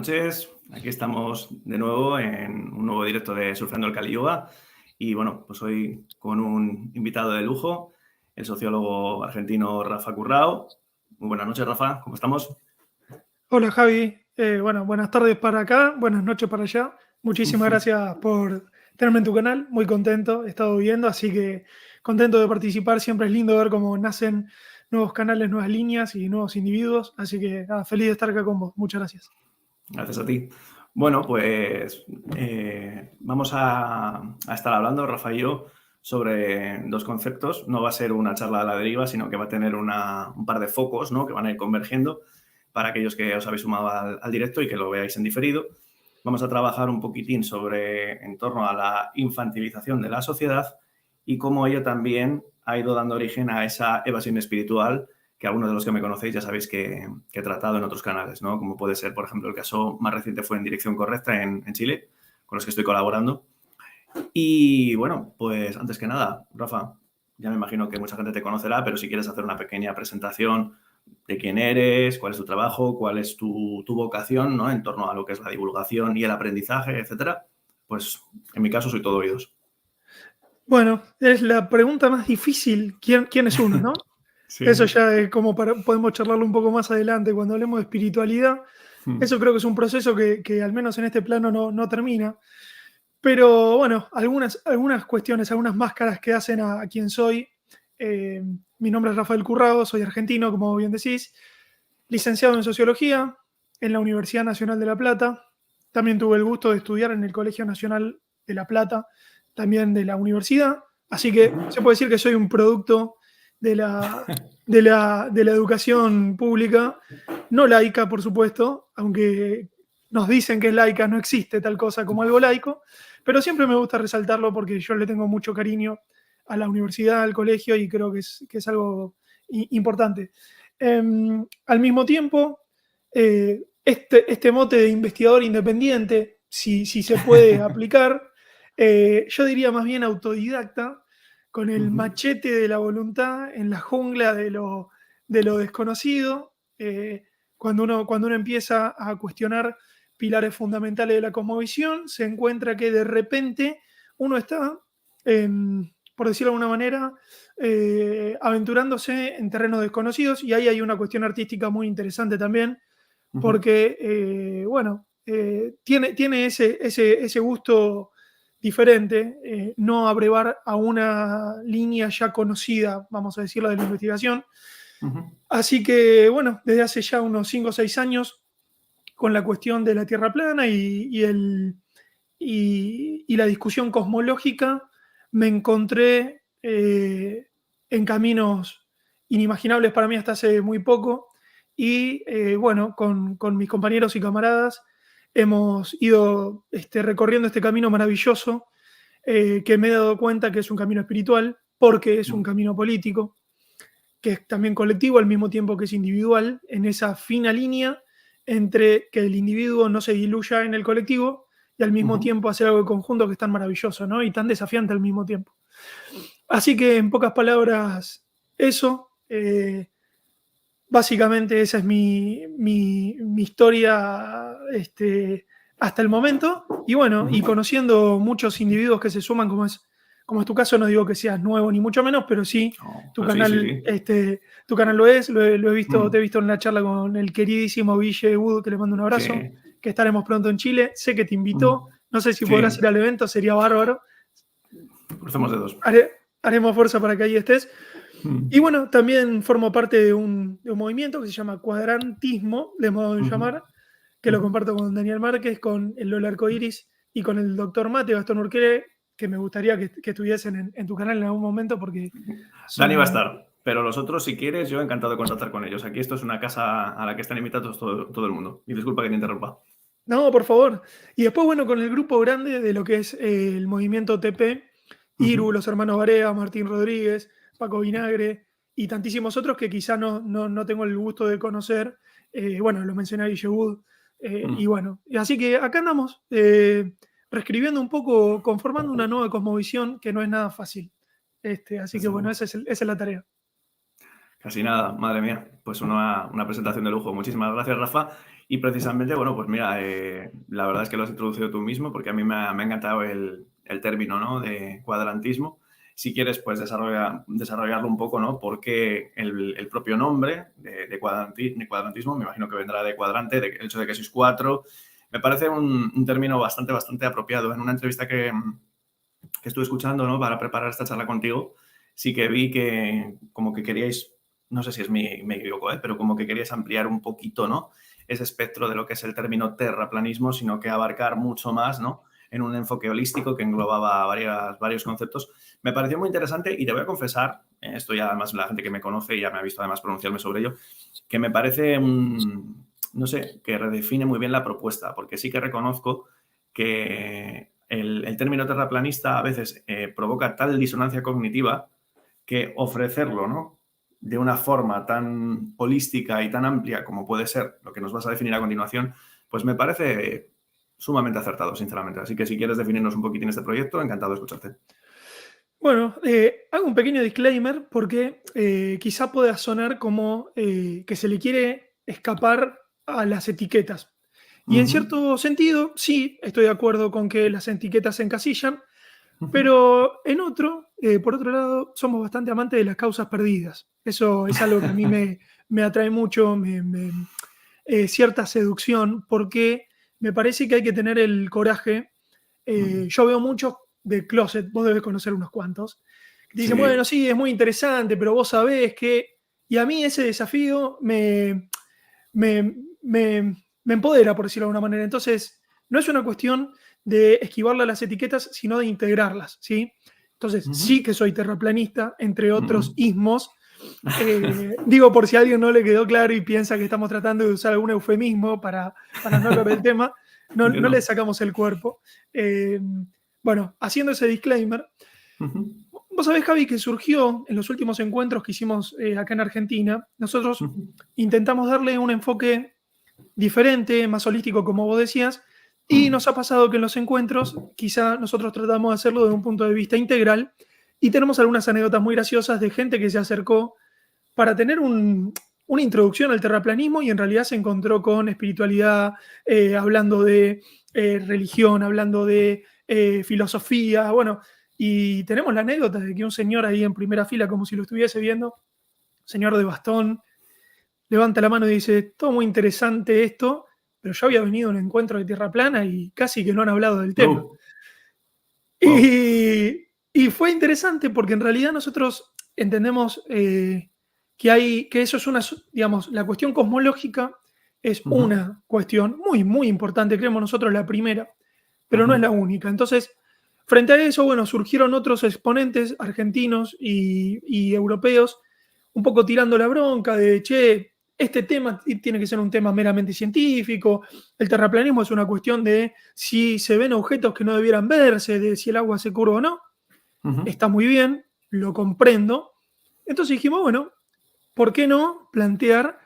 noches. Aquí estamos de nuevo en un nuevo directo de Surfeando el Kali Yuga. Y bueno, pues hoy con un invitado de lujo, el sociólogo argentino Rafa Currao. Muy buenas noches, Rafa. ¿Cómo estamos? Hola Javi, buenas tardes para acá, buenas noches para allá. Muchísimas gracias por tenerme en tu canal, muy contento, he estado viendo, así que contento de participar. Siempre es lindo ver cómo nacen nuevos canales, nuevas líneas y nuevos individuos, así que nada, feliz de estar acá con vos. Muchas gracias. Gracias a ti. Bueno, pues vamos a estar hablando, Rafa y yo, sobre dos conceptos. No va a ser una charla a la deriva, sino que va a tener un par de focos, ¿no?, que van a ir convergiendo para aquellos que os habéis sumado al directo y que lo veáis en diferido. Vamos a trabajar un poquitín en torno a la infantilización de la sociedad y cómo ello también ha ido dando origen a esa evasión espiritual que algunos de los que me conocéis ya sabéis que he tratado en otros canales, ¿no? Como puede ser, por ejemplo, el caso más reciente fue en Dirección Correcta en Chile, con los que estoy colaborando. Y bueno, pues antes que nada, Rafa, ya me imagino que mucha gente te conocerá, pero si quieres hacer una pequeña presentación de quién eres, cuál es tu trabajo, cuál es tu vocación, ¿no?, en torno a lo que es la divulgación y el aprendizaje, etcétera, pues en mi caso soy todo oídos. Bueno, es la pregunta más difícil, ¿quién es uno, no? Sí, Eso sí. ya es como podemos charlarlo un poco más adelante cuando hablemos de espiritualidad. Eso creo que es un proceso que al menos en este plano no termina. Pero bueno, algunas cuestiones, algunas máscaras que hacen a quien soy. Eh, Mi nombre es Rafael Currao, soy argentino, como bien decís, licenciado en Sociología en la Universidad Nacional de La Plata. También tuve el gusto de estudiar en el Colegio Nacional de La Plata, también de la universidad. Así que se puede decir que soy un producto de la educación pública, no laica, por supuesto, aunque nos dicen que es laica, no existe tal cosa como algo laico, pero siempre me gusta resaltarlo porque yo le tengo mucho cariño a la universidad, al colegio, y creo que es algo importante. Al mismo tiempo, este mote de investigador independiente, si se puede aplicar, yo diría más bien autodidacta, con el machete de la voluntad en la jungla de lo desconocido. Cuando uno empieza a cuestionar pilares fundamentales de la cosmovisión, se encuentra que de repente uno está, por decirlo de alguna manera, aventurándose en terrenos desconocidos, y ahí hay una cuestión artística muy interesante también, porque, tiene ese gusto diferente, no abrevar a una línea ya conocida, vamos a decirlo, de la investigación. Así que, bueno, desde hace ya unos 5 o 6 años, con la cuestión de la Tierra plana y la discusión cosmológica, me encontré en caminos inimaginables para mí hasta hace muy poco. Y bueno, con mis compañeros y camaradas hemos ido recorriendo este camino maravilloso, que me he dado cuenta que es un camino espiritual, porque es un camino político, que es también colectivo al mismo tiempo que es individual, en esa fina línea entre que el individuo no se diluya en el colectivo y al mismo tiempo hacer algo de conjunto que es tan maravilloso, ¿no?, y tan desafiante al mismo tiempo. Así que, en pocas palabras, eso. Básicamente esa es mi historia, hasta el momento. Y bueno, y conociendo muchos individuos que se suman, como es tu caso. No digo que seas nuevo ni mucho menos, pero sí, Oh, tu sí, sí, canal, sí. tu canal lo he visto, te he visto en la charla con el queridísimo Guille Wood, que le mando un abrazo, Sí. que estaremos pronto en Chile. Sé que te invitó, no sé si podrás Sí, ir al evento, sería bárbaro. crucemos dedos. Haremos fuerza para que ahí estés. Y bueno, también formo parte de un movimiento que se llama cuadrantismo, le modo de llamar, que lo comparto con Daniel Márquez, con el Lola Arcoiris y con el doctor Mate Gastón Urquere, que me gustaría que estuviesen en tu canal en algún momento, porque Dani va a son... estar, pero los otros, si quieres, yo encantado de contactar con ellos. Aquí esto es una casa a la que están invitados todo el mundo. Y disculpa que te interrumpa. No, por favor. Y después, bueno, con el grupo grande de lo que es el movimiento TP, Iru, los hermanos Barea, Martín Rodríguez, Paco Vinagre y tantísimos otros que quizá no tengo el gusto de conocer. Bueno, lo mencioné a Guille Wood. Y bueno, y así que acá andamos, reescribiendo un poco, conformando una nueva cosmovisión que no es nada fácil. Así que Desde bueno, luego. esa es la tarea. Casi nada, madre mía. Pues una presentación de lujo. Muchísimas gracias, Rafa. Y precisamente, bueno, pues mira, la verdad es que lo has introducido tú mismo porque a mí me ha encantado el término, ¿no? De cuadrantismo. Si quieres, pues desarrollarlo un poco, ¿no? Porque el propio nombre de cuadrantismo, me imagino que vendrá de cuadrante, del hecho de que sois 4, me parece un término bastante apropiado. En una entrevista que estuve escuchando, ¿no? Para preparar esta charla contigo, sí que vi que como que queríais, no sé si me equivoco, pero como que queríais ampliar un poquito, ¿no? Ese espectro de lo que es el término terraplanismo, sino que abarcar mucho más, ¿no? En un enfoque holístico que englobaba varios conceptos. Me pareció muy interesante y te voy a confesar, esto ya además la gente que me conoce ya me ha visto además pronunciarme sobre ello, que me parece no sé, que redefine muy bien la propuesta, porque sí que reconozco que el término terraplanista a veces provoca tal disonancia cognitiva que ofrecerlo, ¿no? De una forma tan holística y tan amplia como puede ser lo que nos vas a definir a continuación, pues me parece sumamente acertado, sinceramente. Así que si quieres definirnos un poquitín este proyecto, encantado de escucharte. Bueno, hago un pequeño disclaimer porque quizá pueda sonar como que se le quiere escapar a las etiquetas. Y en Ujú, cierto sentido, sí, estoy de acuerdo con que las etiquetas se encasillan, ujú. pero en otro, por otro lado, somos bastante amantes de las causas perdidas. Eso es algo que a mí me atrae mucho, cierta seducción, porque me parece que hay que tener el coraje. Yo veo muchos de closet, vos debes conocer unos cuantos, que te dicen, bueno, Sí. sí, es muy interesante, pero vos sabés que... Y a mí ese desafío me, me empodera, por decirlo de alguna manera. Entonces, no es una cuestión de esquivarle a las etiquetas, sino de integrarlas, ¿sí? Entonces, Ujú, sí que soy terraplanista, entre otros ujú. ismos. Digo, por si a alguien no le quedó claro y piensa que estamos tratando de usar algún eufemismo para no hablar del tema, no, Que no le no. sacamos el cuerpo. Eh, bueno, haciendo ese disclaimer, Ujú, vos sabés, Javi, que surgió en los últimos encuentros que hicimos acá en Argentina. Nosotros ujú, intentamos darle un enfoque diferente, más holístico, como vos decías, y ujú. nos ha pasado que en los encuentros quizá nosotros tratamos de hacerlo desde un punto de vista integral y tenemos algunas anécdotas muy graciosas de gente que se acercó para tener una introducción al terraplanismo y en realidad se encontró con espiritualidad, hablando de religión, hablando de filosofía, bueno, y tenemos la anécdota de que un señor ahí en primera fila, como si lo estuviese viendo, señor de bastón, levanta la mano y dice, todo muy interesante esto, pero yo había venido a un encuentro de tierra plana y casi que no han hablado del tema. Oh, wow. Y fue interesante porque en realidad nosotros entendemos que eso es una, digamos, la cuestión cosmológica es Ujú, una cuestión muy, muy importante, creemos nosotros la primera, pero no es ujú, la única. Entonces, frente a eso, bueno, surgieron otros exponentes argentinos y europeos un poco tirando la bronca de, che, este tema tiene que ser un tema meramente científico, el terraplanismo es una cuestión de si se ven objetos que no debieran verse, de si el agua se curva o no. ujú. Está muy bien, lo comprendo. Entonces dijimos, bueno, ¿por qué no plantear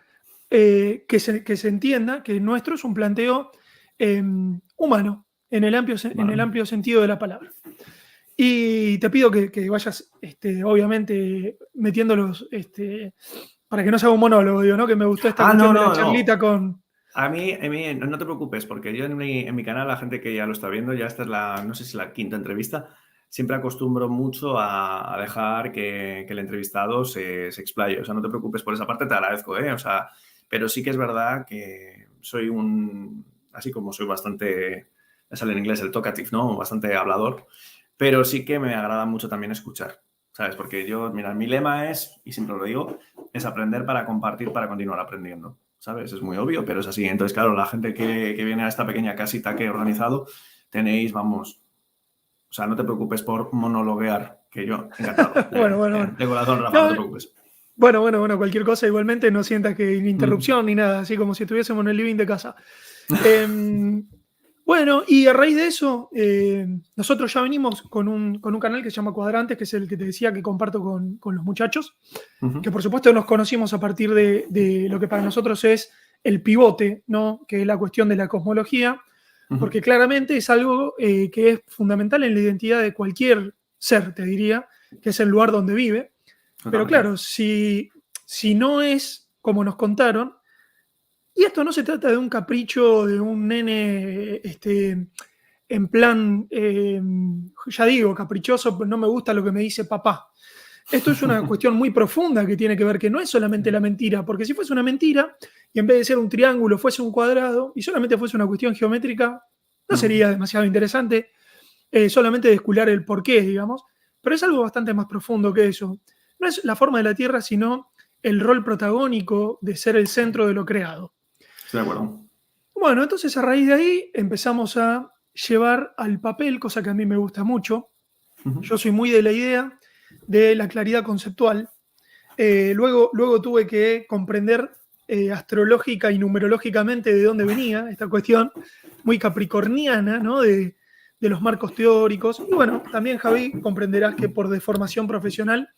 que se entienda que nuestro es un planteo humano, en el Vale. amplio sentido de la palabra? Y te pido que vayas, obviamente, metiéndolos, para que no sea un monólogo, digo, ¿no? Que me gustó esta Ah, cuestión no, de la no, no. charlita con... A mí no te preocupes, porque yo en mi canal, la gente que ya lo está viendo, ya esta es no sé si la quinta entrevista, siempre acostumbro mucho a dejar que el entrevistado se explaye. O sea, no te preocupes por esa parte, te agradezco, ¿eh? O sea, pero sí que es verdad que soy así como soy bastante, me sale en inglés el talkative, ¿no? Bastante hablador, pero sí que me agrada mucho también escuchar, ¿sabes? Porque yo, mira, mi lema es, y siempre lo digo, es aprender para compartir, para continuar aprendiendo. ¿Sabes? Es muy obvio, pero es así. Entonces, claro, la gente que viene a esta pequeña casita que he organizado, tenéis, vamos, o sea, no te preocupes por monologuear, que yo, encantado. Bueno, bueno, bueno. De corazón, Rafa, no No, te preocupes. bueno, cualquier cosa igualmente no sientas que ni Mm. interrupción ni nada, así como si estuviésemos en el living de casa. Em, bueno, y a raíz de eso, nosotros ya venimos con un canal que se llama Cuadrantes, que es el que te decía que comparto con los muchachos, Ujú, que por supuesto nos conocimos a partir de lo que para nosotros es el pivote, ¿no? Que es la cuestión de la cosmología, ujú. porque claramente es algo que es fundamental en la identidad de cualquier ser, te diría, que es el lugar donde vive. Pero Totalmente. claro, si no es como nos contaron, Y esto no se trata de un capricho de un nene en plan, ya digo, caprichoso, no me gusta lo que me dice papá. Esto es una cuestión muy profunda que tiene que ver que no es solamente la mentira, porque si fuese una mentira y en vez de ser un triángulo fuese un cuadrado y solamente fuese una cuestión geométrica, no sería demasiado interesante solamente descular el porqué, digamos, pero es algo bastante más profundo que eso. No es la forma de la Tierra, sino el rol protagónico de ser el centro de lo creado. Estoy de acuerdo. Bueno, entonces a raíz de ahí empezamos a llevar al papel, cosa que a mí me gusta mucho. Yo soy muy de la idea de la claridad conceptual. Luego tuve que comprender astrológica y numerológicamente de dónde venía esta cuestión, muy capricorniana, ¿no? De los marcos teóricos. Y bueno, también, Javi, comprenderás que por deformación profesional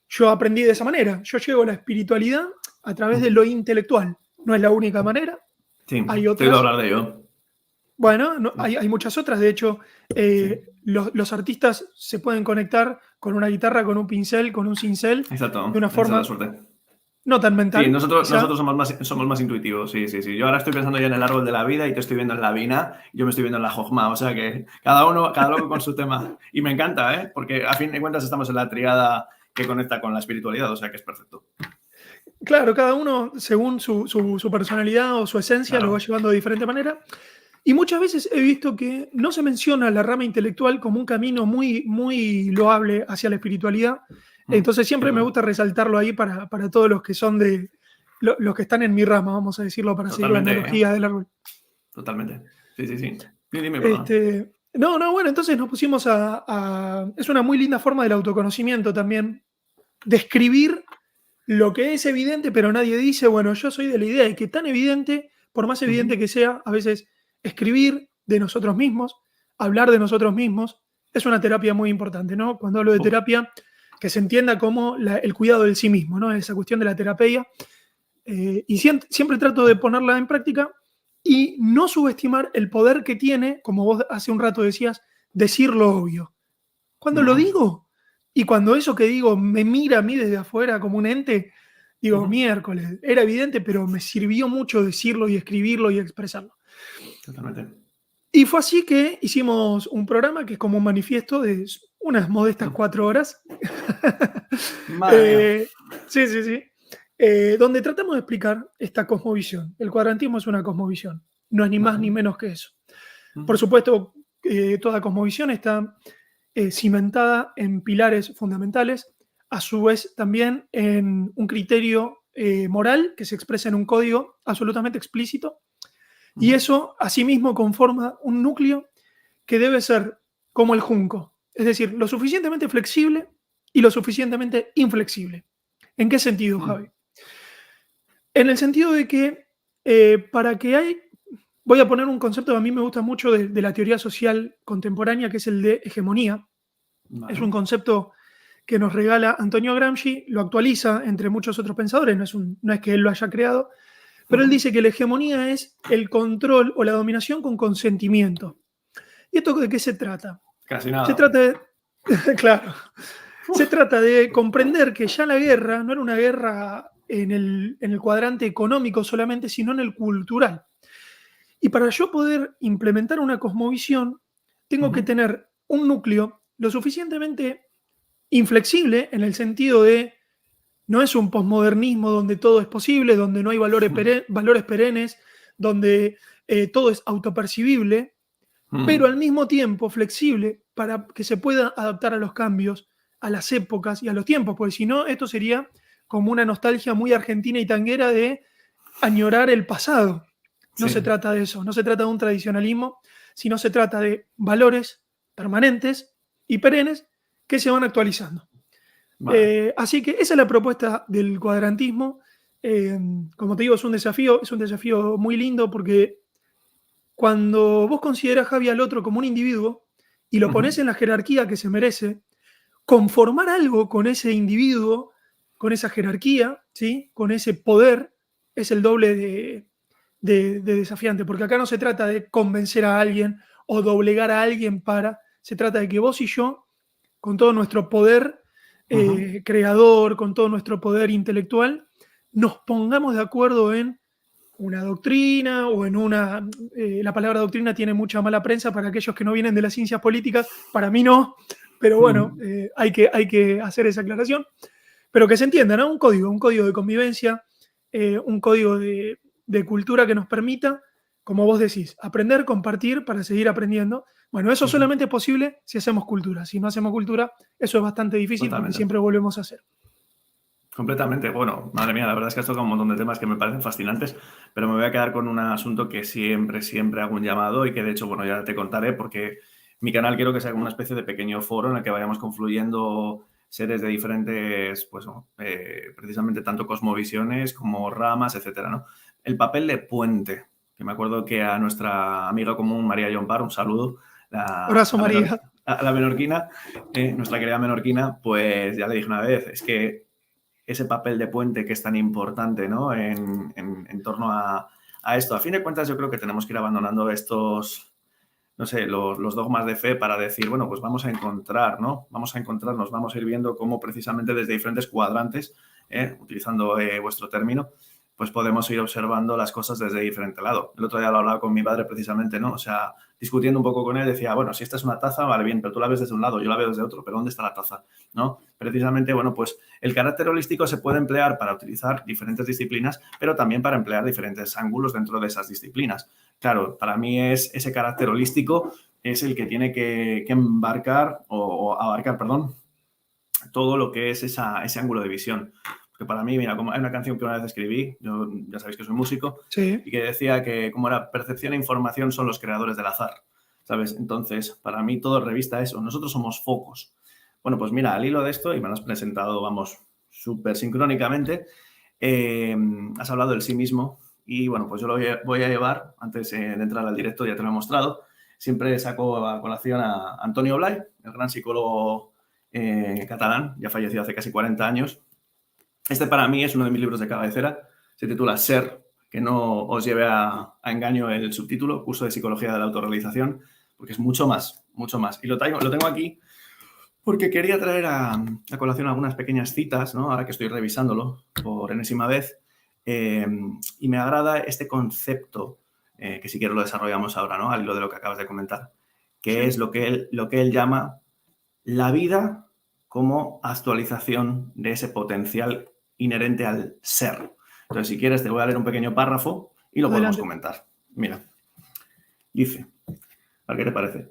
yo aprendí de esa manera. Yo llego a la espiritualidad a través de lo intelectual. No es la única manera. Sí, Hay te otras. oído hablar de ello. Bueno, hay muchas otras. De hecho, los artistas se pueden conectar con una guitarra, con un pincel, con un cincel, Exacto. de una forma esa es la suerte. no tan mental. Sí, nosotros quizá. somos más intuitivos, sí. Yo ahora estoy pensando ya en el árbol de la vida y te estoy viendo en la vina, y yo me estoy viendo en la jojma, o sea que cada loco con su tema. Y me encanta, porque a fin de cuentas estamos en la triada que conecta con la espiritualidad, o sea que es perfecto. Claro, cada uno, según su personalidad o su esencia, Claro. lo va llevando de diferente manera. Y muchas veces he visto que no se menciona la rama intelectual como un camino muy, muy loable hacia la espiritualidad. Entonces siempre me gusta resaltarlo ahí para todos los que son los que están en mi rama, vamos a decirlo, para seguir la analogía del árbol. Totalmente. Sí. Dime, perdón. Bueno, entonces nos pusimos es una muy linda forma del autoconocimiento también, describir lo que es evidente, pero nadie dice. Bueno, yo soy de la idea de que tan evidente, por más evidente que sea, a veces escribir de nosotros mismos, hablar de nosotros mismos, es una terapia muy importante, ¿no? Cuando hablo de terapia, que se entienda como el cuidado del sí mismo, ¿no? Esa cuestión de la terapia. Y siempre trato de ponerla en práctica y no subestimar el poder que tiene, como vos hace un rato decías, decir lo obvio. Cuando lo digo, y cuando eso que digo me mira a mí desde afuera como un ente, digo, miércoles, era evidente, pero me sirvió mucho decirlo y escribirlo y expresarlo. Totalmente. Y fue así que hicimos un programa que es como un manifiesto de unas modestas 4 horas. Sí. Donde tratamos de explicar esta cosmovisión. El cuadrantismo es una cosmovisión, no es ni más ni menos que eso. Por supuesto, toda cosmovisión está cimentada en pilares fundamentales, a su vez también en un criterio moral que se expresa en un código absolutamente explícito, y eso asimismo conforma un núcleo que debe ser como el junco, es decir, lo suficientemente flexible y lo suficientemente inflexible. ¿En qué sentido, Javi? En el sentido de que voy a poner un concepto que a mí me gusta mucho de la teoría social contemporánea, que es el de hegemonía. Vale. Es un concepto que nos regala Antonio Gramsci, lo actualiza entre muchos otros pensadores, no es que él lo haya creado, pero él dice que la hegemonía es el control o la dominación con consentimiento. ¿Y esto de qué se trata? Casi nada. Se trata de... claro. Se trata de comprender que ya la guerra no era una guerra en el cuadrante económico solamente, sino en el cultural. Y para yo poder implementar una cosmovisión, tengo que tener un núcleo lo suficientemente inflexible en el sentido de no es un posmodernismo donde todo es posible, donde no hay valores perennes, donde todo es autopercibible, pero al mismo tiempo flexible para que se pueda adaptar a los cambios, a las épocas y a los tiempos, porque si no, esto sería como una nostalgia muy argentina y tanguera de añorar el pasado. No se trata de eso, no se trata de un tradicionalismo, sino se trata de valores permanentes y perennes que se van actualizando. Vale. Así que esa es la propuesta del cuadrantismo. Como te digo, es un desafío muy lindo porque cuando vos considerás, Javi, al otro como un individuo y lo pones en la jerarquía que se merece, conformar algo con ese individuo, con esa jerarquía, ¿sí? Con ese poder, es el doble de desafiante, porque acá no se trata de convencer a alguien o doblegar a alguien se trata de que vos y yo, con todo nuestro poder creador, con todo nuestro poder intelectual, nos pongamos de acuerdo en una doctrina o en una... la palabra doctrina tiene mucha mala prensa para aquellos que no vienen de las ciencias políticas, para mí no, pero bueno, hay que hacer esa aclaración, pero que se entienda, ¿no? Un código de convivencia, un código de cultura que nos permita, como vos decís, aprender, compartir para seguir aprendiendo. Bueno, eso solamente es posible si hacemos cultura. Si no hacemos cultura, eso es bastante difícil. Totalmente. Porque siempre volvemos a hacer. Completamente. Bueno, madre mía, la verdad es que has tocado un montón de temas que me parecen fascinantes, pero me voy a quedar con un asunto que siempre hago un llamado y que de hecho, bueno, ya te contaré porque mi canal quiero que sea como una especie de pequeño foro en el que vayamos confluyendo seres de diferentes, pues, precisamente tanto cosmovisiones como ramas, etcétera, ¿no? El papel de puente, que me acuerdo que a nuestra amiga común, María Llompar, un saludo. Abrazo, María. A la menorquina, nuestra querida menorquina, pues ya le dije una vez, es que ese papel de puente que es tan importante, ¿no? En torno a esto. A fin de cuentas, yo creo que tenemos que ir abandonando estos, no sé, los dogmas de fe para decir, bueno, pues vamos a encontrar, ¿no? Vamos a encontrarnos, vamos a ir viendo cómo precisamente desde diferentes cuadrantes, utilizando vuestro término, pues podemos ir observando las cosas desde diferente lado. El otro día lo hablaba con mi padre precisamente, ¿no? O sea, discutiendo un poco con él, decía, bueno, si esta es una taza, vale, bien, pero tú la ves desde un lado, yo la veo desde otro, pero ¿dónde está la taza? ¿No? Precisamente, bueno, pues el carácter holístico se puede emplear para utilizar diferentes disciplinas, pero también para emplear diferentes ángulos dentro de esas disciplinas. Claro, para mí es ese carácter holístico es el que tiene que embarcar o abarcar, perdón, todo lo que es ese ángulo de visión. Porque para mí, mira, como hay una canción que una vez escribí, yo ya sabéis que soy músico, sí. Y que decía que como era percepción e información son los creadores del azar, ¿sabes? Entonces, para mí todo revista eso, nosotros somos focos. Bueno, pues mira, al hilo de esto, y me lo has presentado, vamos, súper sincrónicamente, has hablado del sí mismo y bueno, pues yo lo voy a llevar, antes de entrar al directo ya te lo he mostrado, siempre saco a colación a Antonio Blay, el gran psicólogo catalán, ya fallecido hace casi 40 años. Este para mí es uno de mis libros de cabecera, se titula Ser, que no os lleve a engaño el subtítulo, Curso de Psicología de la Autorrealización, porque es mucho más. Y lo tengo aquí porque quería traer a colación algunas pequeñas citas, ¿no? Ahora que estoy revisándolo por enésima vez, y me agrada este concepto, que si quieres lo desarrollamos ahora, ¿no? Al hilo de lo que acabas de comentar, que sí. Es lo que él llama la vida como actualización de ese potencial inherente al ser. Entonces, si quieres, te voy a leer un pequeño párrafo y lo podemos comentar. Mira, dice, ¿a qué te parece?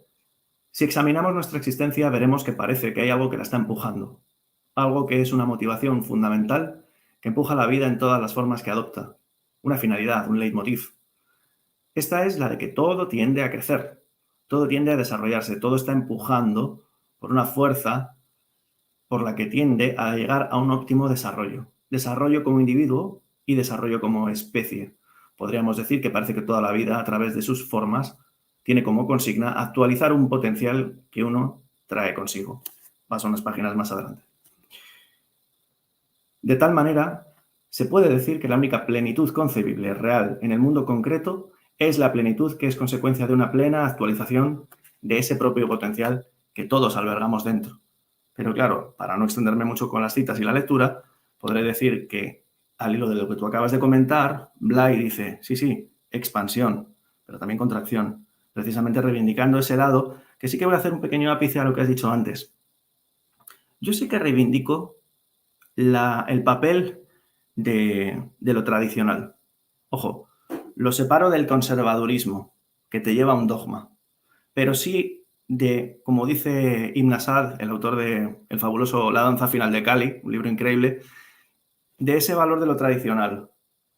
Si examinamos nuestra existencia, veremos que parece que hay algo que la está empujando. Algo que es una motivación fundamental que empuja la vida en todas las formas que adopta. Una finalidad, un leitmotiv. Esta es la de que todo tiende a crecer, todo tiende a desarrollarse, todo está empujando por una fuerza por la que tiende a llegar a un óptimo desarrollo. Desarrollo como individuo y desarrollo como especie. Podríamos decir que parece que toda la vida, a través de sus formas, tiene como consigna actualizar un potencial que uno trae consigo. Paso unas páginas más adelante. De tal manera, se puede decir que la única plenitud concebible real en el mundo concreto es la plenitud que es consecuencia de una plena actualización de ese propio potencial que todos albergamos dentro. Pero claro, para no extenderme mucho con las citas y la lectura, podré decir que, al hilo de lo que tú acabas de comentar, Blay dice, sí, expansión, pero también contracción, precisamente reivindicando ese lado, que sí que voy a hacer un pequeño ápice a lo que has dicho antes. Yo sí que reivindico el papel de lo tradicional. Ojo, lo separo del conservadurismo, que te lleva a un dogma, pero sí de, como dice Ibn Asad, el autor de el fabuloso La danza final de Cali, un libro increíble, de ese valor de lo tradicional,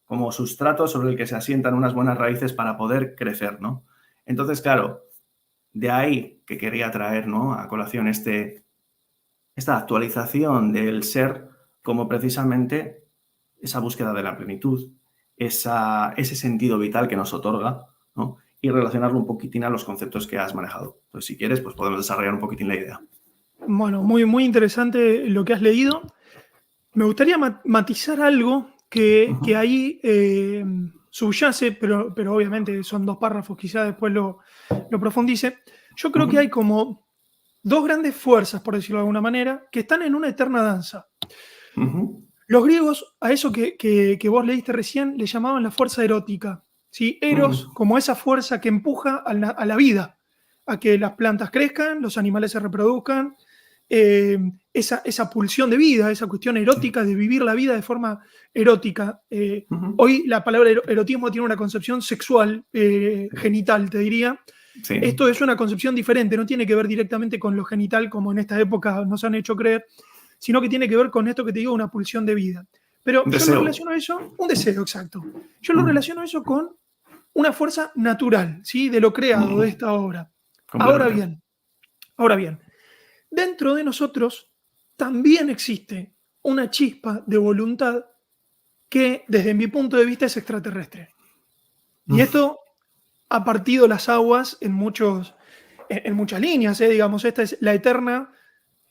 como sustrato sobre el que se asientan unas buenas raíces para poder crecer, ¿no? Entonces, claro, de ahí que quería traer, ¿no?, a colación esta actualización del ser como precisamente esa búsqueda de la plenitud, ese sentido vital que nos otorga, ¿no?, y relacionarlo un poquitín a los conceptos que has manejado. Entonces, si quieres, pues podemos desarrollar un poquitín la idea. Bueno, muy interesante lo que has leído. Me gustaría matizar algo que ahí subyace, pero obviamente son 2 párrafos, quizá después lo profundice. Yo creo que hay como 2 grandes fuerzas, por decirlo de alguna manera, que están en una eterna danza. Los griegos a eso que vos leíste recién le llamaban la fuerza erótica, ¿sí? Eros como esa fuerza que empuja a la vida, a que las plantas crezcan, los animales se reproduzcan, esa pulsión de vida, esa cuestión erótica de vivir la vida de forma erótica. Hoy la palabra erotismo tiene una concepción sexual, genital, te diría. Sí. Esto es una concepción diferente, no tiene que ver directamente con lo genital como en esta época nos han hecho creer, sino que tiene que ver con esto que te digo, una pulsión de vida. Pero yo lo relaciono a eso, un deseo, exacto. Yo lo relaciono a eso con una fuerza natural, ¿sí? De lo creado, de esta obra. Ahora bien, dentro de nosotros también existe una chispa de voluntad que, desde mi punto de vista, es extraterrestre. Y esto ha partido las aguas en muchas líneas, digamos. Esta es la eterna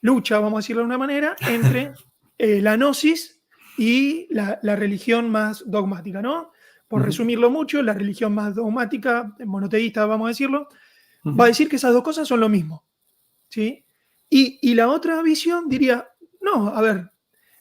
lucha, vamos a decirlo de una manera, entre la gnosis y la religión más dogmática, ¿no? Por resumirlo mucho, la religión más dogmática, monoteísta, vamos a decirlo, va a decir que esas dos cosas son lo mismo, ¿sí? Y la otra visión diría, no, a ver,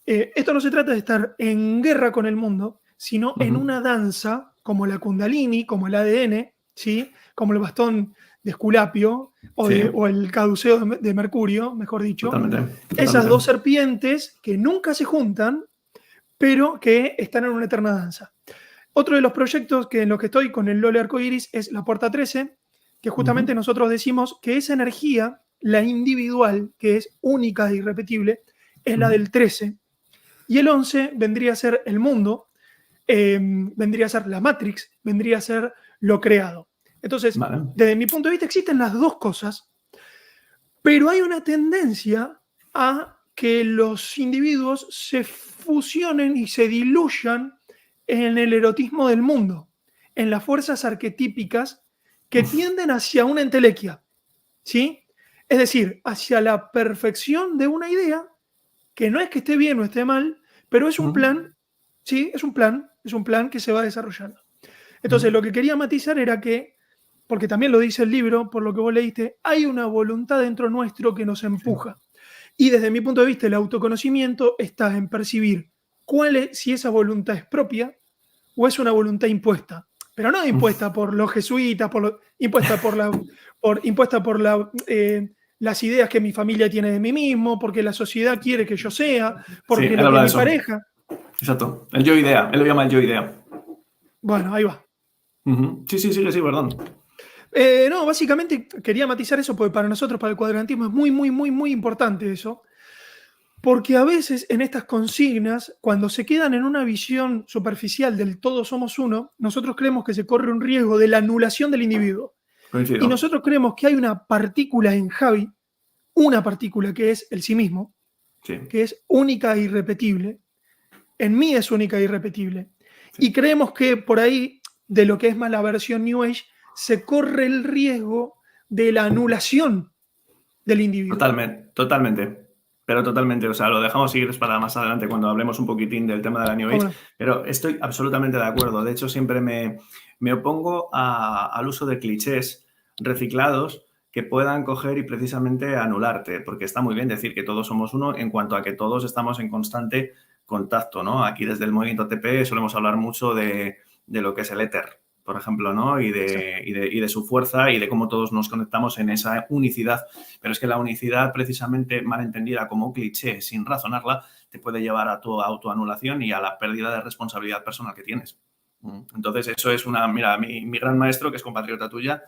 esto no se trata de estar en guerra con el mundo, sino en una danza como la Kundalini, como el ADN, ¿sí? Como el bastón de Esculapio o el caduceo de Mercurio, mejor dicho. Totalmente. Esas dos serpientes que nunca se juntan, pero que están en una eterna danza. Otro de los proyectos en los que estoy con el Lole Arcoiris es la Puerta 13, que justamente nosotros decimos que esa energía, la individual, que es única e irrepetible, es la del 13. Y el 11 vendría a ser el mundo, vendría a ser la Matrix, vendría a ser lo creado. Entonces, desde mi punto de vista, existen las dos cosas, pero hay una tendencia a que los individuos se fusionen y se diluyan en el erotismo del mundo, en las fuerzas arquetípicas que tienden hacia una entelequia, ¿sí? Es decir, hacia la perfección de una idea que no es que esté bien o esté mal, pero es un plan, ¿sí? Es un plan que se va desarrollando. Entonces, lo que quería matizar era que, porque también lo dice el libro, por lo que vos leíste, hay una voluntad dentro nuestro que nos empuja. Y desde mi punto de vista, el autoconocimiento está en percibir si esa voluntad es propia o es una voluntad impuesta. Pero no impuesta por los jesuitas, impuesta por las ideas que mi familia tiene de mí mismo, porque la sociedad quiere que yo sea, porque lo que mi pareja... Exacto. El yo idea. Él lo llama el yo idea. Bueno, ahí va. Sí, perdón. No, básicamente quería matizar eso porque para nosotros, para el cuadrantismo, es muy, muy, muy, muy importante eso. Porque a veces en estas consignas, cuando se quedan en una visión superficial del todos somos uno, nosotros creemos que se corre un riesgo de la anulación del individuo. Coincido. Y nosotros creemos que hay una partícula en Javi, una partícula que es el sí mismo, que es única e irrepetible. En mí es única e irrepetible. Y creemos que por ahí, de lo que es más la versión New Age, se corre el riesgo de la anulación del individuo. Totalmente. Pero totalmente, o sea, lo dejamos seguir para más adelante cuando hablemos un poquitín del tema de la New Age, pero estoy absolutamente de acuerdo. De hecho, siempre me opongo al uso de clichés reciclados que puedan coger y precisamente anularte, porque está muy bien decir que todos somos uno en cuanto a que todos estamos en constante contacto, ¿no? Aquí desde el movimiento TP solemos hablar mucho de lo que es el éter, por ejemplo, ¿no? Y de su fuerza y de cómo todos nos conectamos en esa unicidad. Pero es que la unicidad, precisamente mal entendida como cliché, sin razonarla, te puede llevar a tu autoanulación y a la pérdida de responsabilidad personal que tienes. Entonces, eso es mira, mi gran maestro, que es compatriota tuyo,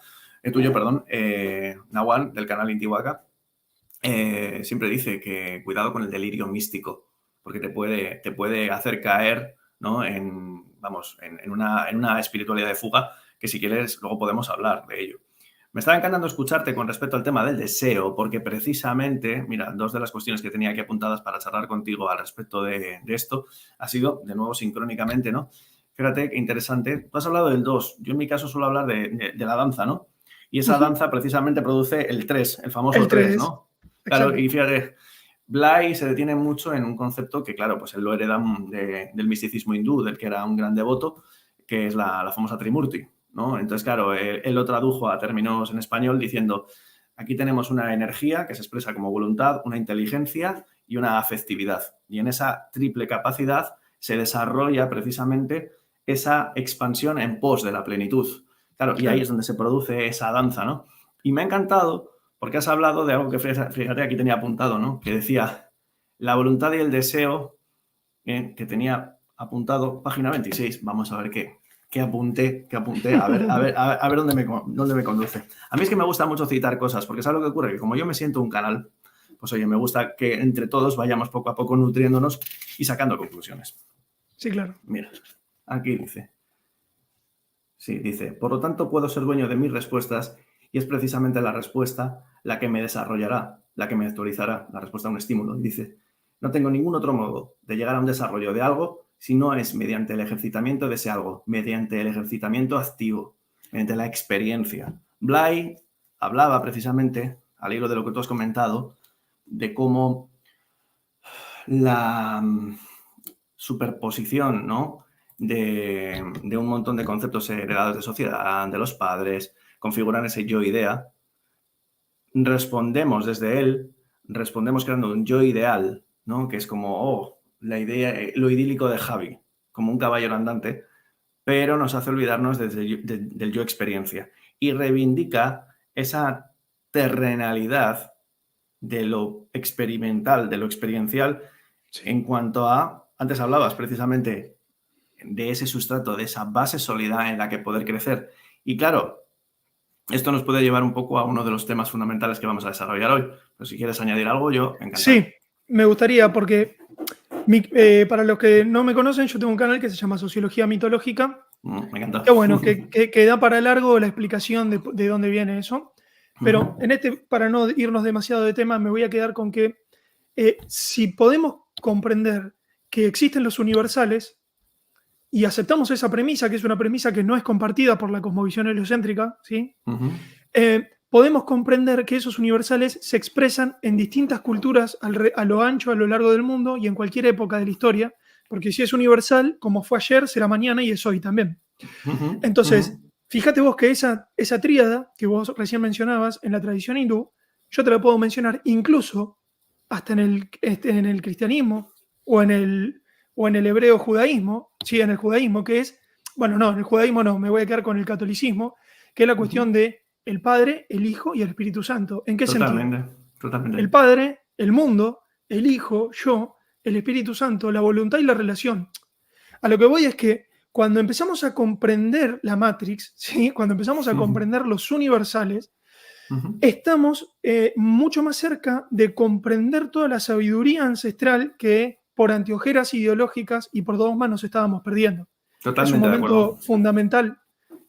Nahual, del canal Intihuaca, siempre dice que cuidado con el delirio místico, porque te puede hacer caer, ¿no? en una espiritualidad de fuga, que si quieres luego podemos hablar de ello. Me estaba encantando escucharte con respecto al tema del deseo, porque precisamente, mira, dos de las cuestiones que tenía aquí apuntadas para charlar contigo al respecto de esto ha sido, de nuevo, sincrónicamente, ¿no? Fíjate qué interesante. Tú has hablado del 2. Yo en mi caso suelo hablar de la danza, ¿no? Y esa danza precisamente produce el 3, el famoso el 3, ¿no? Claro, y fíjate, Bly se detiene mucho en un concepto que, claro, pues él lo hereda del misticismo hindú, del que era un gran devoto, que es la famosa Trimurti, ¿no? Entonces, claro, él lo tradujo a términos en español diciendo, aquí tenemos una energía que se expresa como voluntad, una inteligencia y una afectividad. Y en esa triple capacidad se desarrolla precisamente esa expansión en pos de la plenitud. Claro, y ahí es donde se produce esa danza, ¿no? Y me ha encantado porque has hablado de algo que, fíjate, aquí tenía apuntado, ¿no? Que decía, la voluntad y el deseo, que tenía apuntado, página 26. Vamos a ver qué apunté, a ver dónde me conduce. A mí es que me gusta mucho citar cosas, porque ¿sabes lo que ocurre? Que como yo me siento un canal, pues oye, me gusta que entre todos vayamos poco a poco nutriéndonos y sacando conclusiones. Sí, claro. Mira, aquí dice. Sí, dice, por lo tanto puedo ser dueño de mis respuestas y es precisamente la respuesta la que me desarrollará, la que me actualizará, la respuesta a un estímulo. Y dice, no tengo ningún otro modo de llegar a un desarrollo de algo si no es mediante el ejercitamiento de ese algo, mediante el ejercitamiento activo, mediante la experiencia. Bly hablaba precisamente, al hilo de lo que tú has comentado, de cómo la superposición, ¿no?, de un montón de conceptos heredados de sociedad, de los padres, configuran ese yo-idea. Respondemos desde él, respondemos creando un yo ideal, ¿no?, que es como, la idea, lo idílico de Javi, como un caballero andante, pero nos hace olvidarnos del yo experiencia y reivindica esa terrenalidad de lo experimental, de lo experiencial, sí, en cuanto a, antes hablabas precisamente de ese sustrato, de esa base sólida en la que poder crecer. Y claro, esto nos puede llevar un poco a uno de los temas fundamentales que vamos a desarrollar hoy. Pero si quieres añadir algo, yo encantado. Sí, me gustaría, porque para los que no me conocen, yo tengo un canal que se llama Sociología Mitológica. Me encanta. Que bueno, que da para largo la explicación de dónde viene eso. Pero para no irnos demasiado de tema, me voy a quedar con que si podemos comprender que existen los universales y aceptamos esa premisa, que es una premisa que no es compartida por la cosmovisión heliocéntrica, ¿sí? Podemos comprender que esos universales se expresan en distintas culturas a lo ancho, a lo largo del mundo y en cualquier época de la historia, porque si es universal, como fue ayer, será mañana y es hoy también. Entonces, fíjate vos que esa tríada que vos recién mencionabas en la tradición hindú, yo te la puedo mencionar incluso hasta en el cristianismo o en el hebreo judaísmo, sí, en el judaísmo, que es, bueno, no, en el judaísmo no, me voy a quedar con el catolicismo, que es la cuestión de el Padre, el Hijo y el Espíritu Santo. ¿En qué sentido? Totalmente. El Padre, el mundo, el Hijo, yo, el Espíritu Santo, la voluntad y la relación. A lo que voy es que cuando empezamos a comprender la Matrix, ¿sí?, cuando empezamos a comprender los universales, estamos mucho más cerca de comprender toda la sabiduría ancestral que por anteojeras ideológicas y por dogmas nos estábamos perdiendo. Totalmente. Es un momento fundamental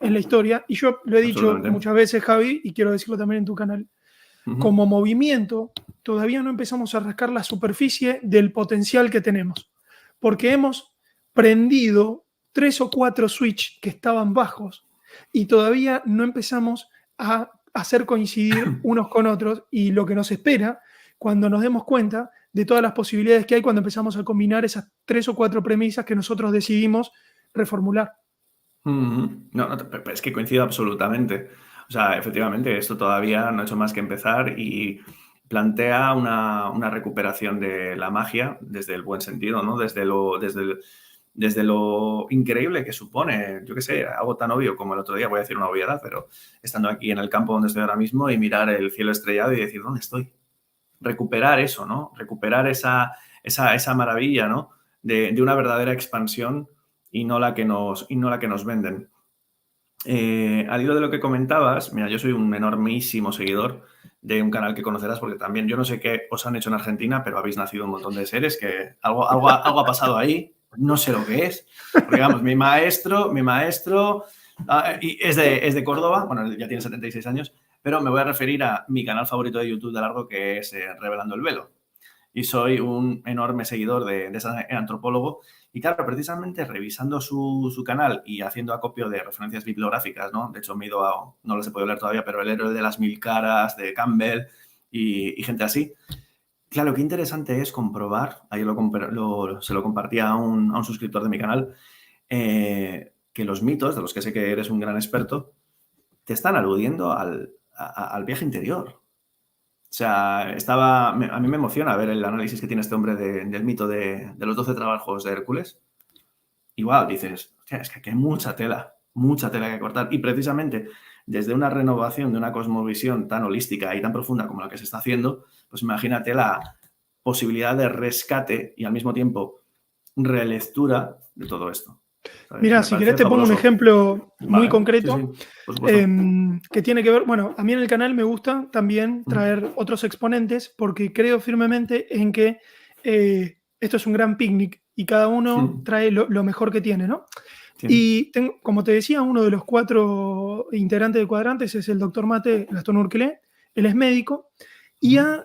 en la historia, y yo lo he dicho muchas veces, Javi, y quiero decirlo también en tu canal. Como movimiento, todavía no empezamos a rascar la superficie del potencial que tenemos, porque hemos prendido 3 o 4 switch que estaban bajos y todavía no empezamos a hacer coincidir unos con otros, y lo que nos espera cuando nos demos cuenta de todas las posibilidades que hay cuando empezamos a combinar esas 3 o 4 premisas que nosotros decidimos reformular. No, es que coincido absolutamente. O sea, efectivamente, esto todavía no ha hecho más que empezar y plantea una recuperación de la magia desde el buen sentido, ¿no? Desde lo increíble que supone, yo qué sé, algo tan obvio como el otro día, voy a decir una obviedad, pero estando aquí en el campo donde estoy ahora mismo y mirar el cielo estrellado y decir, ¿dónde estoy? Recuperar eso, ¿no? Recuperar esa maravilla, ¿no?, de una verdadera expansión y no la que nos venden. Al hilo de lo que comentabas, mira, yo soy un enormísimo seguidor de un canal que conocerás, porque también, yo no sé qué os han hecho en Argentina, pero habéis nacido un montón de seres que algo ha pasado ahí, no sé lo que es. Porque, vamos, mi maestro y es de Córdoba, bueno, ya tiene 76 años, pero me voy a referir a mi canal favorito de YouTube de largo, que es Revelando el Velo. Y soy un enorme seguidor de ese antropólogo. Y claro, precisamente revisando su canal y haciendo acopio de referencias bibliográficas, ¿no? De hecho, me he ido no las he podido leer todavía, pero El héroe de las 1000 caras, de Campbell y gente así. Claro, qué interesante es comprobar, ayer se lo compartía a un suscriptor de mi canal, que los mitos, de los que sé que eres un gran experto, te están aludiendo al viaje interior. sea, a mí me emociona ver el análisis que tiene este hombre del mito de los 12 trabajos de Hércules. Igual dices, hostia, es que aquí hay mucha tela que cortar. Y precisamente desde una renovación de una cosmovisión tan holística y tan profunda como la que se está haciendo, pues imagínate la posibilidad de rescate y al mismo tiempo relectura de todo esto. ¿Sabes? Mira, Me si querés parece te pongo un fabuloso. ejemplo muy Vale, sí, concreto sí, por supuesto. que tiene que ver, bueno, a mí en el canal me gusta también traer otros exponentes porque creo firmemente en que esto es un gran picnic y cada uno trae lo mejor que tiene, ¿no? Sí. Y como te decía, uno de los 4 integrantes de Cuadrantes es el doctor Mate Gastón Urquelé. Él es médico y ha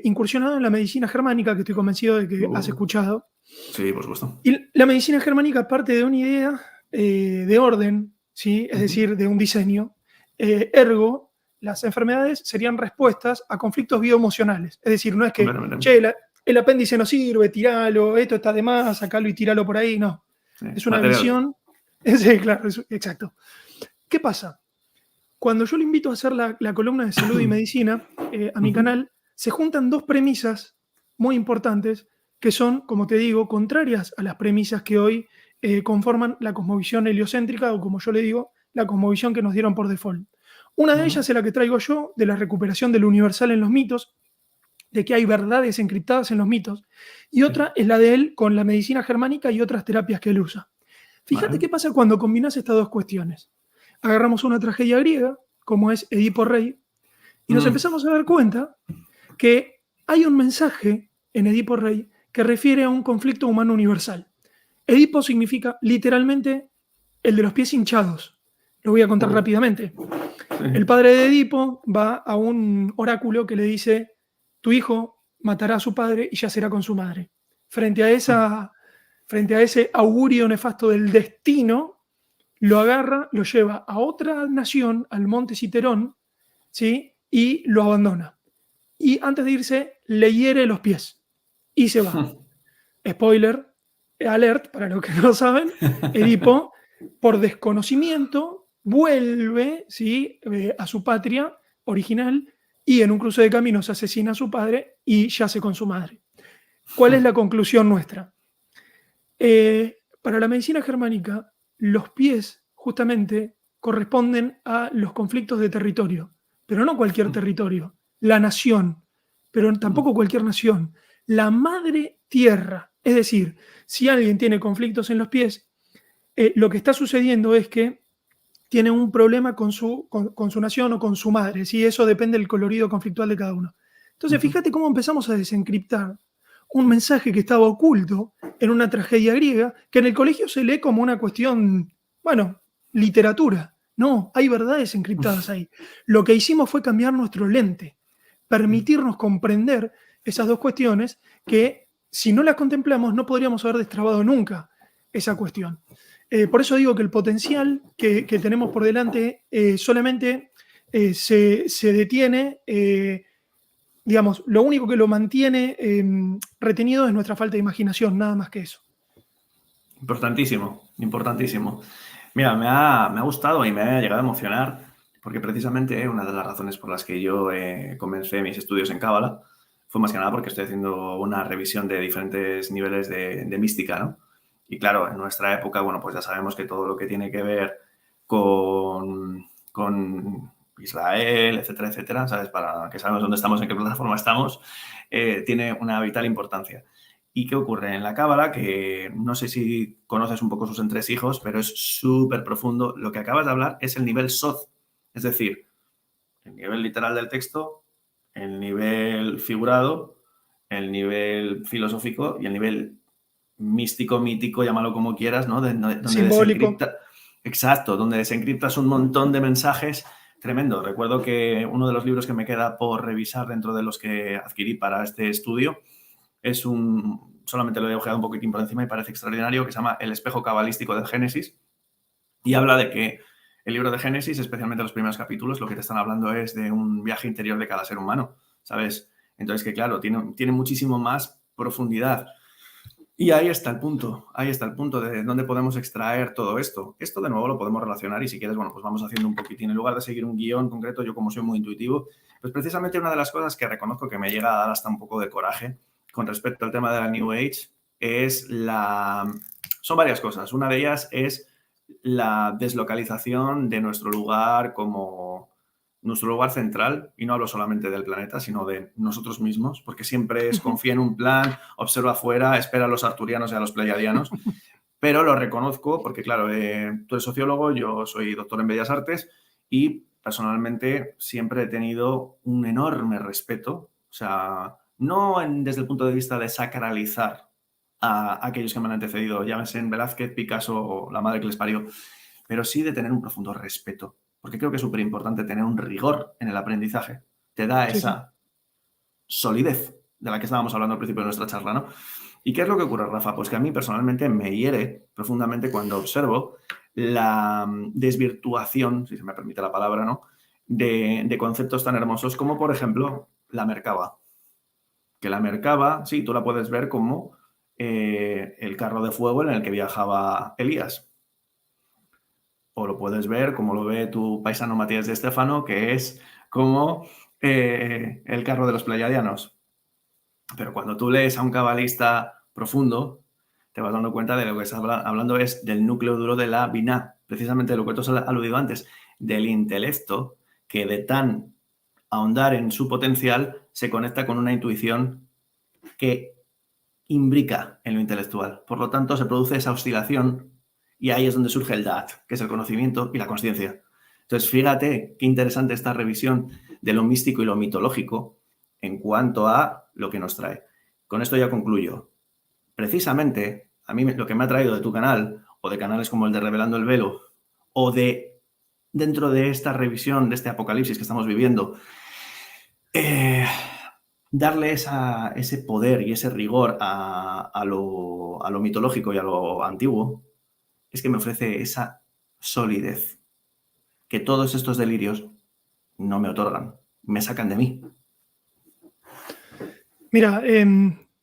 incursionado en la medicina germánica, que estoy convencido de que has escuchado. Sí, por supuesto. Y la medicina germánica parte de una idea de orden, ¿sí? Es decir, de un diseño. Ergo, las enfermedades serían respuestas a conflictos bioemocionales. Es decir, no es que, Completamente. che, el apéndice no sirve, tiralo, esto está de más, sacalo y tiralo por ahí. No. Sí. Es una Material. visión. Sí, claro, exacto. ¿Qué pasa? Cuando yo le invito a hacer la columna de salud y medicina a mi canal, se juntan 2 premisas muy importantes que son, como te digo, contrarias a las premisas que hoy conforman la cosmovisión heliocéntrica o, como yo le digo, la cosmovisión que nos dieron por default. Una de ellas es la que traigo yo, de la recuperación de lo universal en los mitos, de que hay verdades encriptadas en los mitos, y otra es la de él con la medicina germánica y otras terapias que él usa. Fíjate Vale. qué pasa cuando combinas estas 2 cuestiones. Agarramos una tragedia griega, como es Edipo Rey, y nos empezamos a dar cuenta que hay un mensaje en Edipo Rey que refiere a un conflicto humano universal. Edipo significa literalmente el de los pies hinchados. Lo voy a contar rápidamente. Sí. El padre de Edipo va a un oráculo que le dice: tu hijo matará a su padre y yacerá con su madre. Frente a ese augurio nefasto del destino, lo agarra, lo lleva a otra nación, al monte Citerón, ¿sí? Y lo abandona. Y antes de irse, le hiere los pies y se va. Spoiler alert, para los que no saben, Edipo, por desconocimiento, vuelve, ¿sí? A su patria original y en un cruce de caminos asesina a su padre y yace con su madre. ¿Cuál es la conclusión nuestra? Para la medicina germánica, los pies justamente corresponden a los conflictos de territorio, pero no cualquier territorio, la nación, pero tampoco cualquier nación, la madre tierra. Es decir, si alguien tiene conflictos en los pies, lo que está sucediendo es que tiene un problema con su nación o con su madre, ¿sí? Eso depende del colorido conflictual de cada uno. Entonces, fíjate cómo empezamos a desencriptar un mensaje que estaba oculto en una tragedia griega, que en el colegio se lee como una cuestión, bueno, literatura. No, hay verdades encriptadas ahí. Lo que hicimos fue cambiar nuestro lente, permitirnos comprender esas 2 cuestiones que, si no las contemplamos, no podríamos haber destrabado nunca esa cuestión. Por eso digo que el potencial que tenemos por delante solamente se detiene, digamos, lo único que lo mantiene retenido es nuestra falta de imaginación, nada más que eso. Importantísimo, importantísimo. Mira, me ha gustado y me ha llegado a emocionar porque precisamente una de las razones por las que yo comencé mis estudios en Cábala fue más que nada porque estoy haciendo una revisión de diferentes niveles de mística, ¿no? Y claro, en nuestra época, bueno, pues ya sabemos que todo lo que tiene que ver con Israel, etcétera, etcétera, ¿sabes? Para que sabemos dónde estamos, en qué plataforma estamos, tiene una vital importancia. ¿Y qué ocurre? En la Cábala, que no sé si conoces un poco sus entresijos, pero es súper profundo. Lo que acabas de hablar es el nivel Soz, es decir, el nivel literal del texto, el nivel figurado, el nivel filosófico y el nivel místico, mítico, llámalo como quieras, ¿no? Donde Simbólico. desencripta, exacto, donde desencriptas un montón de mensajes tremendo. Recuerdo que uno de los libros que me queda por revisar dentro de los que adquirí para este estudio es solamente lo he ojeado un poquitín por encima y parece extraordinario, que se llama El espejo cabalístico del Génesis, y habla de que el libro de Génesis, especialmente los primeros capítulos, lo que te están hablando es de un viaje interior de cada ser humano, ¿sabes? Entonces, que claro, tiene muchísimo más profundidad. Y ahí está el punto de dónde podemos extraer todo esto. Esto de nuevo lo podemos relacionar y si quieres, bueno, pues vamos haciendo un poquitín. En lugar de seguir un guión concreto, yo como soy muy intuitivo, Pues precisamente una de las cosas que reconozco que me llega a dar hasta un poco de coraje con respecto al tema de la New Age son varias cosas. Una de ellas es la deslocalización de nuestro lugar como nuestro lugar central, y no hablo solamente del planeta, sino de nosotros mismos, porque siempre es confía en un plan, observa afuera, espera a los arturianos y a los pleiadianos, pero lo reconozco porque, claro, tú eres sociólogo, yo soy doctor en Bellas Artes y personalmente siempre he tenido un enorme respeto, o sea, no desde el punto de vista de sacralizar a aquellos que me han antecedido, llámense en Velázquez, Picasso o la madre que les parió, pero sí de tener un profundo respeto, porque creo que es súper importante tener un rigor en el aprendizaje. Te da esa solidez de la que estábamos hablando al principio de nuestra charla, ¿no? ¿Y qué es lo que ocurre, Rafa? Pues que a mí personalmente me hiere profundamente cuando observo la desvirtuación, si se me permite la palabra, ¿no?, de conceptos tan hermosos como, por ejemplo, la Merkaba. Que la Merkaba, sí, tú la puedes ver como el carro de fuego en el que viajaba Elías. O lo puedes ver como lo ve tu paisano Matías de Estéfano, que es como el carro de los pleiadianos. Pero cuando tú lees a un cabalista profundo, te vas dando cuenta de lo que está hablando es del núcleo duro de la Binah, precisamente de lo que tú has aludido antes, del intelecto que de tan ahondar en su potencial se conecta con una intuición que imbrica en lo intelectual. Por lo tanto, se produce esa oscilación y ahí es donde surge el Da'at, que es el conocimiento y la consciencia. Entonces, fíjate qué interesante esta revisión de lo místico y lo mitológico en cuanto a lo que nos trae. Con esto ya concluyo. Precisamente, a mí lo que me ha traído de tu canal, o de canales como el de Revelando el Velo, o de dentro de esta revisión, de este apocalipsis que estamos viviendo, darle ese poder y ese rigor a lo mitológico y a lo antiguo, es que me ofrece esa solidez que todos estos delirios no me otorgan, me sacan de mí. Mira,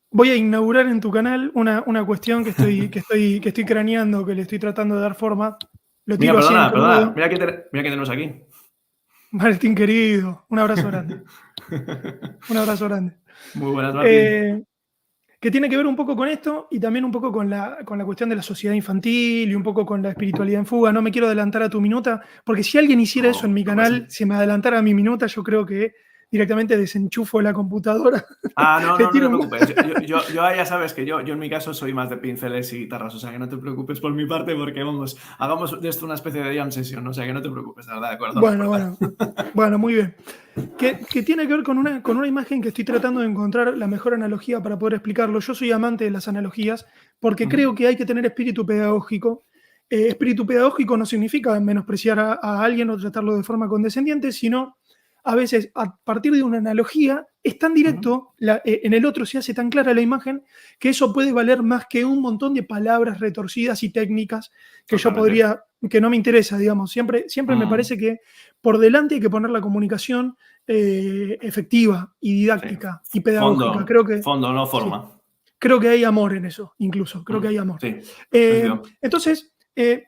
voy a inaugurar en tu canal una cuestión que estoy craneando, que le estoy tratando de dar forma. Lo Mira, tiro así en perdona, crudo. mira que tenemos aquí. Martín querido, un abrazo grande. Un abrazo grande. Muy buenas, Martín. Que tiene que ver un poco con esto y también un poco con la cuestión de la sociedad infantil y un poco con la espiritualidad en fuga. No me quiero adelantar a tu minuta, porque si alguien hiciera eso en mi canal, si me adelantara a mi minuta, yo creo que directamente desenchufo la computadora. No te preocupes. Yo ya sabes que yo en mi caso soy más de pinceles y guitarras, o sea que no te preocupes por mi parte porque vamos, hagamos de esto una especie de jam session, o sea que no te preocupes, de verdad, de acuerdo. Bueno, muy bien. Que tiene que ver con una imagen que estoy tratando de encontrar la mejor analogía para poder explicarlo. Yo soy amante de las analogías porque creo que hay que tener espíritu pedagógico. Espíritu pedagógico no significa menospreciar a alguien o tratarlo de forma condescendiente, sino a veces a partir de una analogía es tan directo, en el otro se hace tan clara la imagen que eso puede valer más que un montón de palabras retorcidas y técnicas que yo podría, que no me interesa, digamos. Siempre me parece que por delante hay que poner la comunicación efectiva y didáctica y pedagógica. Fondo, no forma. Sí, creo que hay amor en eso, incluso. Creo que hay amor. Sí, entonces,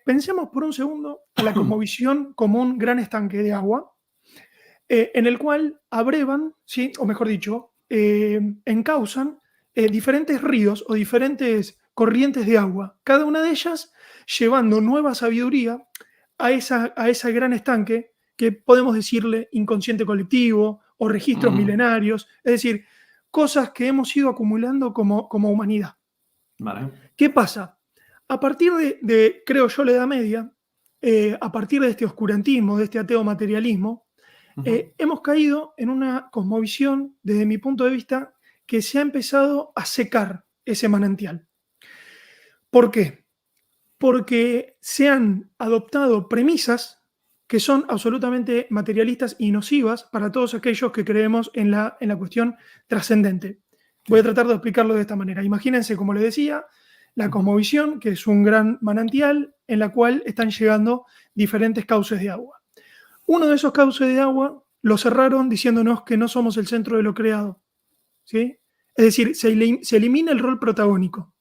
pensemos por un segundo a la cosmovisión como un gran estanque de agua en el cual abrevan, ¿sí? O mejor dicho, encausan diferentes ríos o diferentes corrientes de agua, cada una de ellas llevando nueva sabiduría a ese gran estanque que podemos decirle inconsciente colectivo o registros milenarios, es decir, cosas que hemos ido acumulando como humanidad. Vale. ¿Qué pasa? A partir de, creo yo, la Edad Media, a partir de este oscurantismo, de este ateo materialismo, hemos caído en una cosmovisión, desde mi punto de vista, que se ha empezado a secar ese manantial. ¿Por qué? Porque se han adoptado premisas que son absolutamente materialistas y nocivas para todos aquellos que creemos en la cuestión trascendente. Voy a tratar de explicarlo de esta manera. Imagínense, como les decía, la cosmovisión, que es un gran manantial en la cual están llegando diferentes cauces de agua. Uno de esos cauces de agua lo cerraron diciéndonos que no somos el centro de lo creado, ¿sí? Es decir, se elimina el rol protagónico.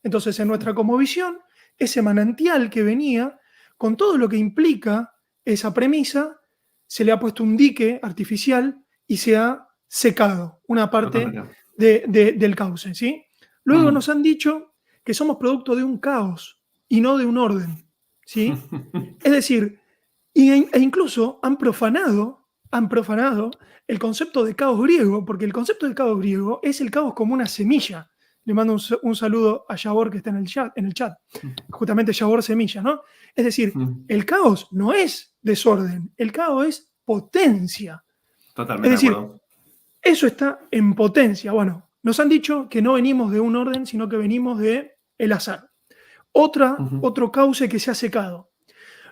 Entonces, en nuestra cosmovisión, ese manantial que venía, con todo lo que implica esa premisa, se le ha puesto un dique artificial y se ha secado una parte Totalmente. del cauce, ¿sí? Luego nos han dicho que somos producto de un caos y no de un orden, ¿sí? Es decir, e incluso han profanado el concepto de caos griego, porque el concepto de caos griego es el caos como una semilla. Le mando un saludo a Yabor que está en el chat. Justamente Yabor semilla, ¿no? Es decir, el caos no es desorden, el caos es potencia. Es Totalmente de decir, acuerdo. eso está en potencia. Bueno, nos han dicho que no venimos de un orden, sino que venimos de el azar. Otro cauce que se ha secado.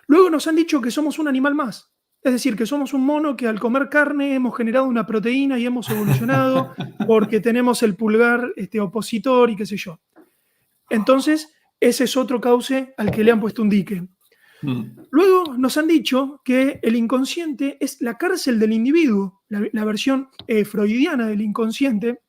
Luego nos han dicho que somos un animal más. Es decir, que somos un mono que al comer carne hemos generado una proteína y hemos evolucionado porque tenemos el pulgar opositor y qué sé yo. Entonces, ese es otro cauce al que le han puesto un dique. Luego nos han dicho que el inconsciente es la cárcel del individuo, la versión freudiana del inconsciente.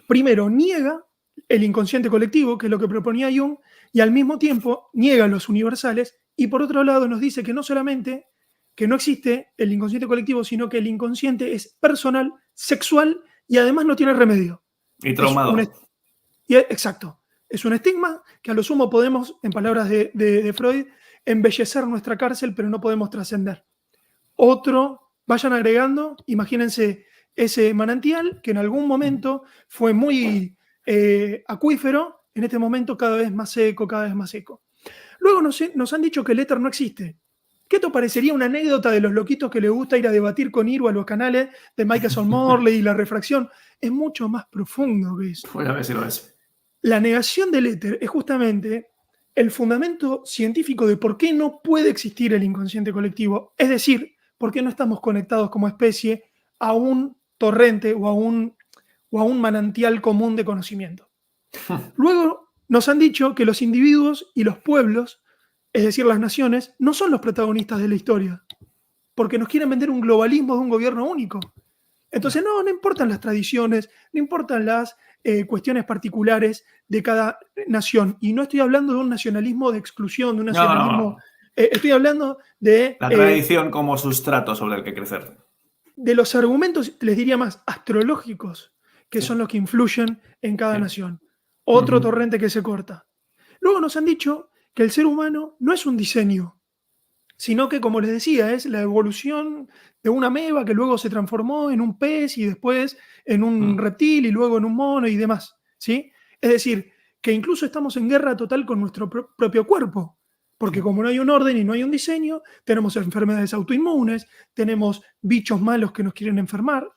Primero niega el inconsciente colectivo, que es lo que proponía Jung, y al mismo tiempo niega los universales, y por otro lado nos dice que no solamente que no existe el inconsciente colectivo, sino que el inconsciente es personal, sexual y además no tiene remedio. Y Es un, traumado. exacto, es un estigma que a lo sumo podemos, en palabras de Freud, embellecer nuestra cárcel, pero no podemos trascender. Otro, vayan agregando, imagínense ese manantial que en algún momento fue muy acuífero, en este momento cada vez más seco, cada vez más seco. Luego nos han dicho que el éter no existe. ¿Qué te parecería una anécdota de los loquitos que les gusta ir a debatir con Iru a los canales de Michelson Morley y la refracción? Es mucho más profundo que eso. Pues a ver si lo es. La negación del éter es justamente el fundamento científico de por qué no puede existir el inconsciente colectivo. Es decir, por qué no estamos conectados como especie a un torrente o a un manantial común de conocimiento. Luego nos han dicho que los individuos y los pueblos, es decir, las naciones, no son los protagonistas de la historia, porque nos quieren vender un globalismo de un gobierno único. Entonces, no importan las tradiciones, no importan las cuestiones particulares de cada nación. Y no estoy hablando de un nacionalismo de exclusión, de un nacionalismo. No. Estoy hablando de, La tradición como sustrato sobre el que crecer. de los argumentos, les diría más, astrológicos, que Sí. son los que influyen en cada Sí. nación. Otro torrente que se corta. Luego nos han dicho que el ser humano no es un diseño, sino que, como les decía, es la evolución de una ameba que luego se transformó en un pez y después en un reptil y luego en un mono y demás, ¿sí? Es decir, que incluso estamos en guerra total con nuestro propio cuerpo, porque como no hay un orden y no hay un diseño, tenemos enfermedades autoinmunes, tenemos bichos malos que nos quieren enfermar.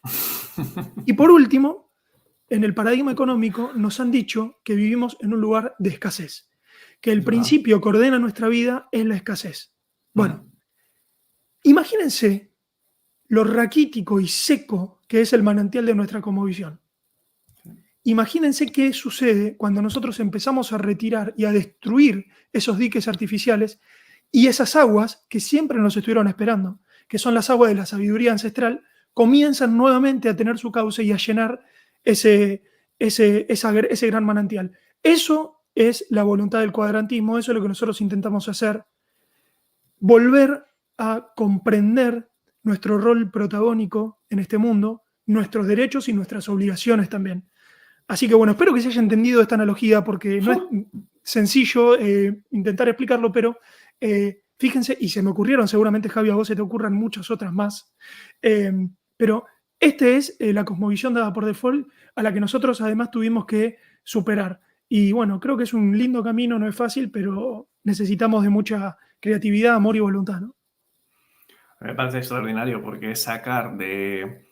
Y por último, en el paradigma económico nos han dicho que vivimos en un lugar de escasez, que el principio que ordena nuestra vida es la escasez. Bueno, imagínense lo raquítico y seco que es el manantial de nuestra cosmovisión. Imagínense qué sucede cuando nosotros empezamos a retirar y a destruir esos diques artificiales y esas aguas que siempre nos estuvieron esperando, que son las aguas de la sabiduría ancestral, comienzan nuevamente a tener su cauce y a llenar ese gran manantial. Eso es la voluntad del cuadrantismo, eso es lo que nosotros intentamos hacer, volver a comprender nuestro rol protagónico en este mundo, nuestros derechos y nuestras obligaciones también. Así que bueno, espero que se haya entendido esta analogía porque no es sencillo intentar explicarlo, pero fíjense, y se me ocurrieron, seguramente Javi, a vos se te ocurran muchas otras más, pero esta es la cosmovisión dada por default a la que nosotros además tuvimos que superar. Y bueno, creo que es un lindo camino, no es fácil, pero necesitamos de mucha creatividad, amor y voluntad, ¿no? Me parece extraordinario porque es sacar del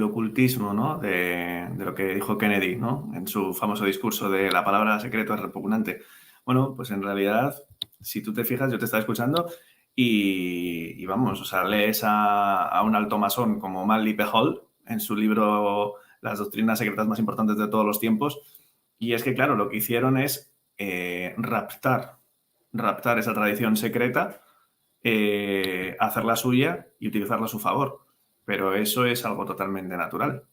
ocultismo, ¿no? De lo que dijo Kennedy, ¿no? En su famoso discurso de la palabra secreto es repugnante. Bueno, pues en realidad, si tú te fijas, yo te estaba escuchando y vamos, o sea, lees a un alto masón como Manly P. Hall en su libro Las doctrinas secretas más importantes de todos los tiempos, y es que, claro, lo que hicieron es raptar esa tradición secreta, hacerla suya y utilizarla a su favor. Pero eso es algo totalmente natural.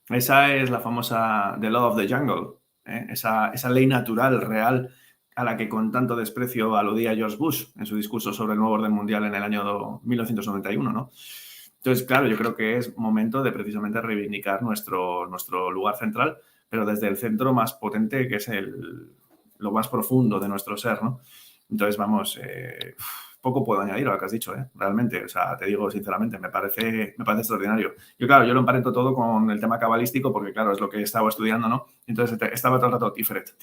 Esa es la famosa The Law of the Jungle, ¿eh? Esa ley natural, real, a la que con tanto desprecio aludía George Bush en su discurso sobre el nuevo orden mundial en el año 1991, ¿no? Entonces, claro, yo creo que es momento de precisamente reivindicar nuestro lugar central, pero desde el centro más potente, que es lo más profundo de nuestro ser, ¿no? Entonces, vamos, poco puedo añadir a lo que has dicho, realmente. O sea, te digo sinceramente, me parece extraordinario. Yo, claro, yo lo emparento todo con el tema cabalístico porque, claro, es lo que he estado estudiando, ¿no? Entonces, estaba todo el rato Tiferet,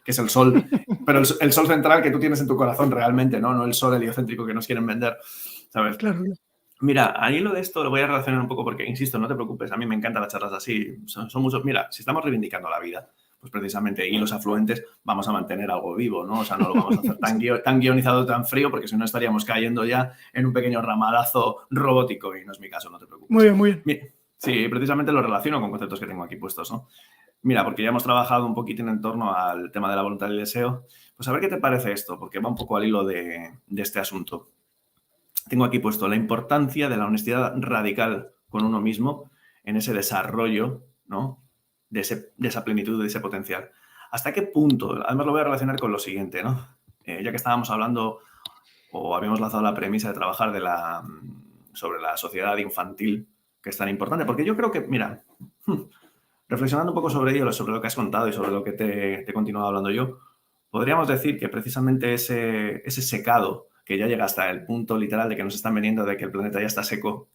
que es el sol, pero el sol central que tú tienes en tu corazón realmente, ¿no? No el sol heliocéntrico que nos quieren vender, ¿sabes? Claro. Mira, al hilo de esto lo voy a relacionar un poco porque, insisto, no te preocupes, a mí me encantan las charlas así. Son muchos. Mira, si estamos reivindicando la vida, pues precisamente, y los afluentes, vamos a mantener algo vivo, ¿no? O sea, no lo vamos a hacer tan guionizado, tan frío, porque si no estaríamos cayendo ya en un pequeño ramalazo robótico, y no es mi caso, no te preocupes. Muy bien, muy bien. Mira, sí, precisamente lo relaciono con conceptos que tengo aquí puestos, ¿no? Mira, porque ya hemos trabajado un poquitín en torno al tema de la voluntad y el deseo. Pues a ver qué te parece esto, porque va un poco al hilo de este asunto. Tengo aquí puesto la importancia de la honestidad radical con uno mismo en ese desarrollo, ¿no? de esa plenitud, de ese potencial. ¿Hasta qué punto? Además lo voy a relacionar con lo siguiente, ¿no? Ya que estábamos hablando o habíamos lanzado la premisa de trabajar sobre la sociedad infantil, que es tan importante, porque yo creo que, mira, reflexionando un poco sobre ello, sobre lo que has contado y sobre lo que te he continuado hablando yo, podríamos decir que precisamente ese secado que ya llega hasta el punto literal de que nos están vendiendo de que el planeta ya está seco,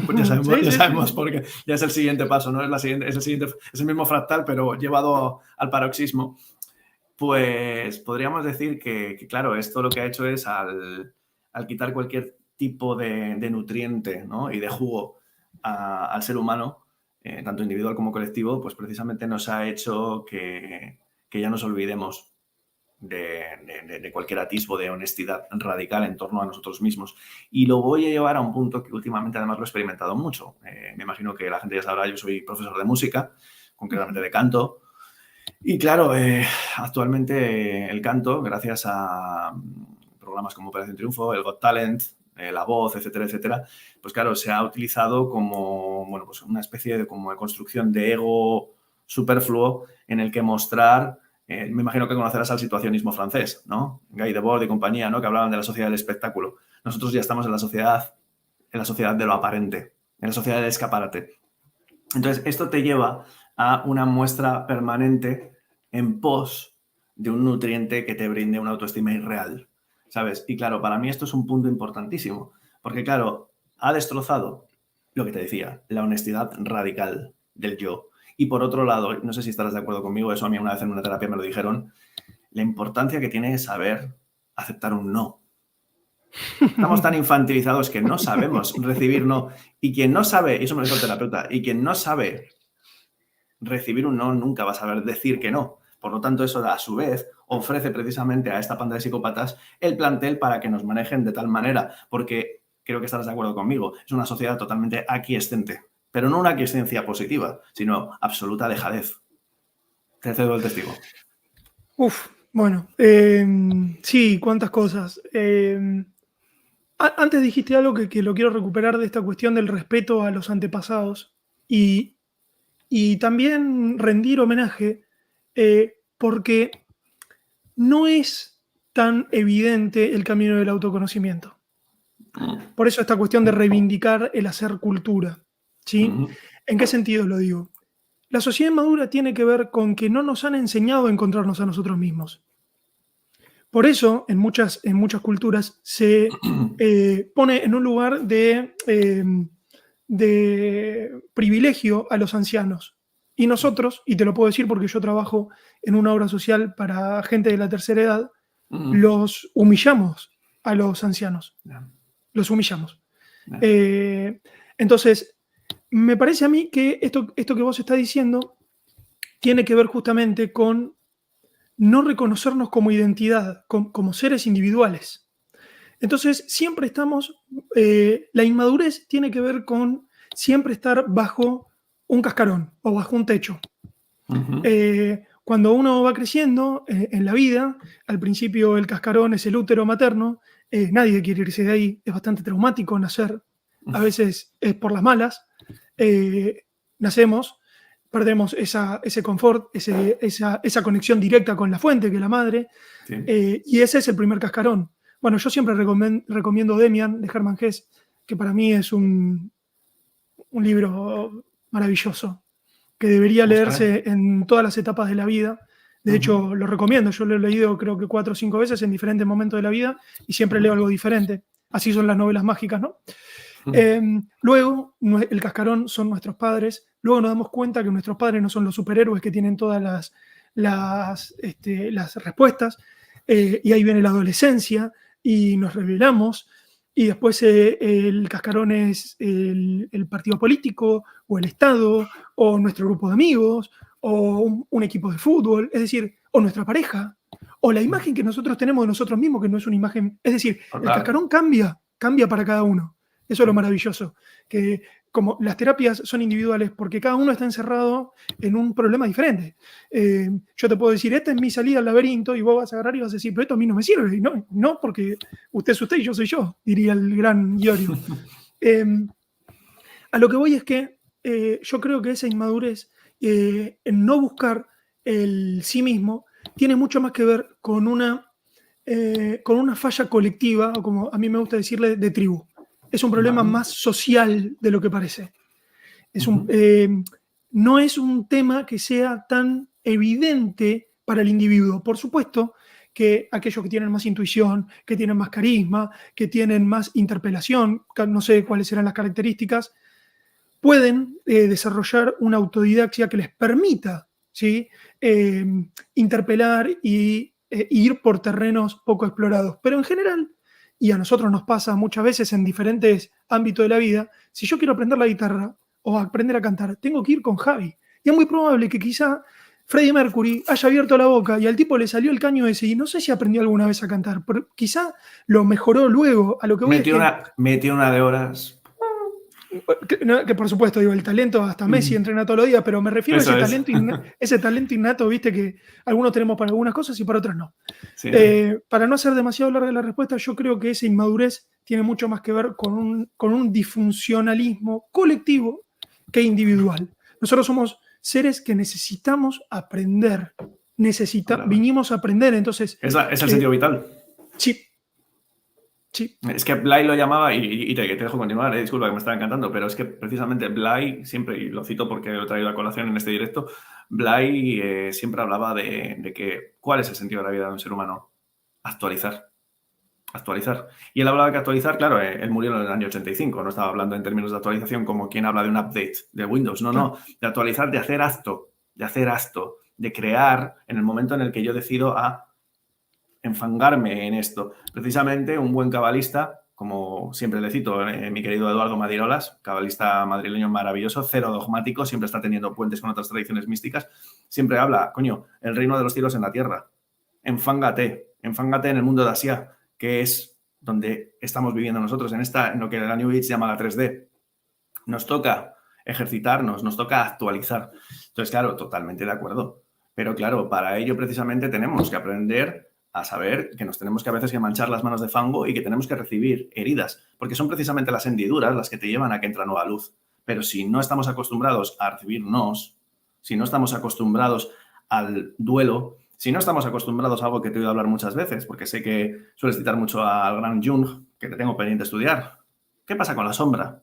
pues ya sabemos porque ya es el siguiente paso, ¿no? Es el mismo fractal, pero llevado al paroxismo. Pues podríamos decir que claro, esto lo que ha hecho es al quitar cualquier tipo de nutriente, ¿no? y de jugo al ser humano, tanto individual como colectivo, pues precisamente nos ha hecho que ya nos olvidemos de cualquier atisbo de honestidad radical en torno a nosotros mismos. Y lo voy a llevar a un punto que últimamente además lo he experimentado mucho. Me imagino que la gente ya sabrá, yo soy profesor de música, concretamente de canto. Y claro, actualmente el canto, gracias a programas como Operación Triunfo, el Got Talent, La Voz, etcétera, etcétera, pues claro, se ha utilizado como, bueno, pues una especie de construcción de ego superfluo en el que mostrar. Me imagino que conocerás al situacionismo francés, ¿no? Guy Debord y compañía, ¿no? Que hablaban de la sociedad del espectáculo. Nosotros ya estamos en la sociedad de lo aparente, en la sociedad del escaparate. Entonces, esto te lleva a una muestra permanente en pos de un nutriente que te brinde una autoestima irreal, ¿sabes? Y claro, para mí esto es un punto importantísimo, porque claro, ha destrozado lo que te decía, la honestidad radical del yo. Y por otro lado, no sé si estarás de acuerdo conmigo, eso a mí una vez en una terapia me lo dijeron, la importancia que tiene saber aceptar un no. Estamos tan infantilizados que no sabemos recibir no. Y quien no sabe, y eso me lo dijo el terapeuta, y quien no sabe recibir un no nunca va a saber decir que no. Por lo tanto, eso a su vez ofrece precisamente a esta panda de psicópatas el plantel para que nos manejen de tal manera, porque creo que estarás de acuerdo conmigo, es una sociedad totalmente aquiescente. Pero no una aquiescencia positiva, sino absoluta dejadez. Te cedo el testigo. Bueno, sí, cuántas cosas. Antes dijiste algo que lo quiero recuperar de esta cuestión del respeto a los antepasados y también rendir homenaje porque no es tan evidente el camino del autoconocimiento. Por eso esta cuestión de reivindicar el hacer cultura. ¿Sí? ¿En qué sentido lo digo? La sociedad madura tiene que ver con que no nos han enseñado a encontrarnos a nosotros mismos. Por eso, en muchas culturas se pone en un lugar de privilegio a los ancianos. Y nosotros, y te lo puedo decir porque yo trabajo en una obra social para gente de la tercera edad, los humillamos a los ancianos. Los humillamos. Entonces, me parece a mí que esto que vos estás diciendo tiene que ver justamente con no reconocernos como identidad, como seres individuales. Entonces, siempre estamos, la inmadurez tiene que ver con siempre estar bajo un cascarón o bajo un techo. Cuando uno va creciendo en la vida, al principio el cascarón es el útero materno, nadie quiere irse de ahí, es bastante traumático nacer, a veces es por las malas, nacemos, perdemos ese confort, esa conexión directa con la fuente, que es la madre, Sí. y ese es el primer cascarón. Bueno, yo siempre recomiendo Demian, de Hermann Hesse, que para mí es un libro maravilloso, que debería leerse en todas las etapas de la vida. De hecho, lo recomiendo. Yo lo he leído creo que 4 o 5 veces en diferentes momentos de la vida y siempre leo algo diferente. Así son las novelas mágicas, ¿no? Luego, el cascarón son nuestros padres. Luego nos damos cuenta que nuestros padres no son los superhéroes que tienen todas las respuestas. Y ahí viene la adolescencia y nos rebelamos. Y después el cascarón es el partido político o el Estado o nuestro grupo de amigos o un equipo de fútbol, es decir, o nuestra pareja o la imagen que nosotros tenemos de nosotros mismos, que no es una imagen, es decir, el cascarón cambia para cada uno. Eso es lo maravilloso, que como las terapias son individuales porque cada uno está encerrado en un problema diferente. Yo te puedo decir, esta es mi salida al laberinto, y vos vas a agarrar y vas a decir, pero esto a mí no me sirve. Y no, porque usted es usted y yo soy yo, diría el gran Iorio. A lo que voy es que yo creo que esa inmadurez en no buscar el sí mismo tiene mucho más que ver con una falla colectiva, o como a mí me gusta decirle, de tribu. Es un problema más social de lo que parece. No es un tema que sea tan evidente para el individuo. Por supuesto que aquellos que tienen más intuición, que tienen más carisma, que tienen más interpelación, no sé cuáles serán las características, pueden desarrollar una autodidaxia que les permita, ¿sí? Interpelar y ir por terrenos poco explorados. Pero en general, y a nosotros nos pasa muchas veces en diferentes ámbitos de la vida, si yo quiero aprender la guitarra o aprender a cantar, tengo que ir con Javi. Y es muy probable que quizá Freddie Mercury haya abierto la boca y al tipo le salió el caño ese, y no sé si aprendió alguna vez a cantar, pero quizá lo mejoró luego. A lo que voy metió una de horas. Que por supuesto, digo, el talento, hasta Messi entrena todos los días, pero me refiero a ese talento innato, viste, que algunos tenemos para algunas cosas y para otras no. Sí. Para no hacer demasiado larga la respuesta, yo creo que esa inmadurez tiene mucho más que ver con un disfuncionalismo colectivo que individual. Nosotros somos seres que necesitamos aprender. Vinimos a aprender, entonces... Es el sentido vital. Sí. Sí. Es que Bly lo llamaba, y te dejo continuar, disculpa que me estaba encantando, pero es que precisamente Bly siempre, y lo cito porque lo he traído a colación en este directo, Bly siempre hablaba de que ¿cuál es el sentido de la vida de un ser humano? Actualizar. Y él hablaba de que actualizar, claro, él murió en el año 85, no estaba hablando en términos de actualización como quien habla de un update de Windows, no, de actualizar, de hacer acto, de crear en el momento en el que yo decido enfangarme en esto. Precisamente un buen cabalista, como siempre le cito, mi querido Eduardo Madirolas, cabalista madrileño maravilloso, cero dogmático, siempre está teniendo puentes con otras tradiciones místicas, siempre habla, el reino de los cielos en la tierra. Enfángate en el mundo de Asia, que es donde estamos viviendo nosotros, en lo que la New Age llama la 3D. Nos toca ejercitarnos, nos toca actualizar. Entonces, claro, totalmente de acuerdo. Pero claro, para ello precisamente tenemos que aprender a saber que nos tenemos que a veces que manchar las manos de fango y que tenemos que recibir heridas, porque son precisamente las hendiduras las que te llevan a que entra nueva luz. Pero si no estamos acostumbrados a recibirnos, si no estamos acostumbrados al duelo, si no estamos acostumbrados a algo que te he oído hablar muchas veces, porque sé que sueles citar mucho al gran Jung, que te tengo pendiente de estudiar. ¿Qué pasa con la sombra?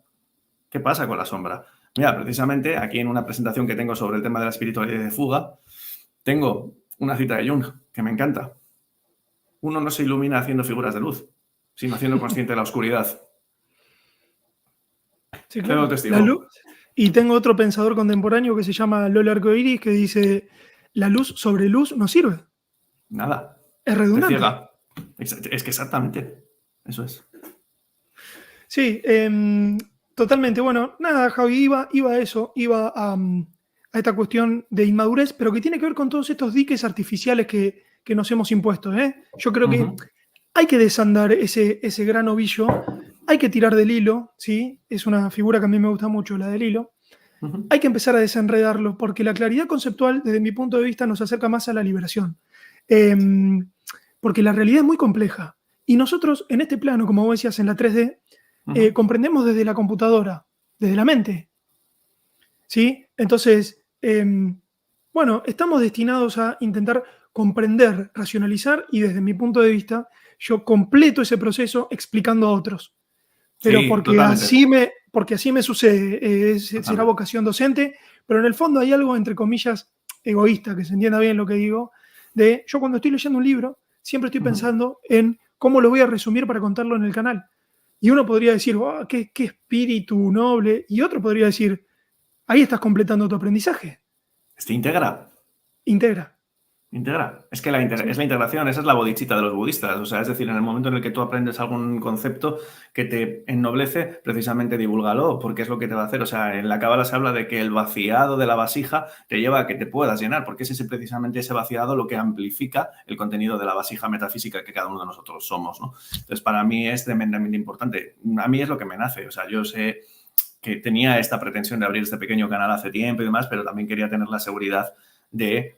Mira, precisamente aquí en una presentación que tengo sobre el tema de la espiritualidad de fuga, tengo una cita de Jung que me encanta. Uno no se ilumina haciendo figuras de luz, sino haciendo consciente de la oscuridad. Sí, claro. La luz. Y tengo otro pensador contemporáneo que se llama Lola Arcoiris, que dice, la luz sobre luz no sirve. Nada. Es redundante. Te ciega. Es que exactamente. Eso es. Sí, totalmente. Bueno, nada, Javi, iba a eso, iba a esta cuestión de inmadurez, pero que tiene que ver con todos estos diques artificiales que nos hemos impuesto. Yo creo que hay que desandar ese gran ovillo, hay que tirar del hilo, ¿sí? Es una figura que a mí me gusta mucho, la del hilo. Hay que empezar a desenredarlo, porque la claridad conceptual, desde mi punto de vista, nos acerca más a la liberación. Porque la realidad es muy compleja. Y nosotros, en este plano, como vos decías, en la 3D, comprendemos desde la computadora, desde la mente. ¿Sí? Entonces, bueno, estamos destinados a intentar comprender, racionalizar y desde mi punto de vista, yo completo ese proceso explicando a otros. Pero Sí, totalmente. porque así me sucede, será Totalmente. vocación docente, pero en el fondo hay algo, entre comillas, egoísta, que se entienda bien lo que digo, de yo cuando estoy leyendo un libro, siempre estoy Ujú. pensando en cómo lo voy a resumir para contarlo en el canal. Y uno podría decir, "Oh, qué espíritu noble", y otro podría decir, ahí estás completando tu aprendizaje. Este integra. Integra. Integra. Es que es Sí, la integración, esa es la bodichita de los budistas. O sea, es decir, en el momento en el que tú aprendes algún concepto que te ennoblece, precisamente divúlgalo, porque es lo que te va a hacer. O sea, en la cábala se habla de que el vaciado de la vasija te lleva a que te puedas llenar, porque es precisamente ese vaciado lo que amplifica el contenido de la vasija metafísica que cada uno de nosotros somos, ¿no? Entonces, para mí es tremendamente importante. A mí es lo que me nace. O sea, yo sé que tenía esta pretensión de abrir este pequeño canal hace tiempo y demás, pero también quería tener la seguridad de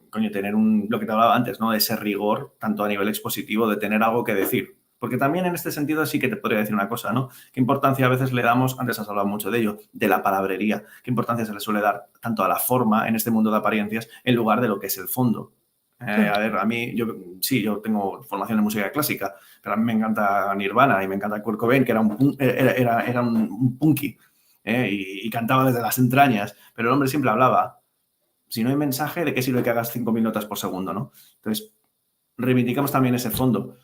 coño, tener lo que te hablaba antes, ¿no? Ese rigor, tanto a nivel expositivo, de tener algo que decir. Porque también en este sentido sí que te podría decir una cosa, ¿no? ¿Qué importancia a veces le damos, antes has hablado mucho de ello, de la palabrería? ¿Qué importancia se le suele dar tanto a la forma en este mundo de apariencias en lugar de lo que es el fondo? A claro. ver, a mí, yo tengo formación en música clásica, pero a mí me encanta Nirvana y me encanta Kurt Cobain, que era un punky, y cantaba desde las entrañas, pero el hombre siempre hablaba. Si no hay mensaje, ¿de qué sirve que hagas 5.000 notas por segundo, no? Entonces, reivindicamos también ese fondo.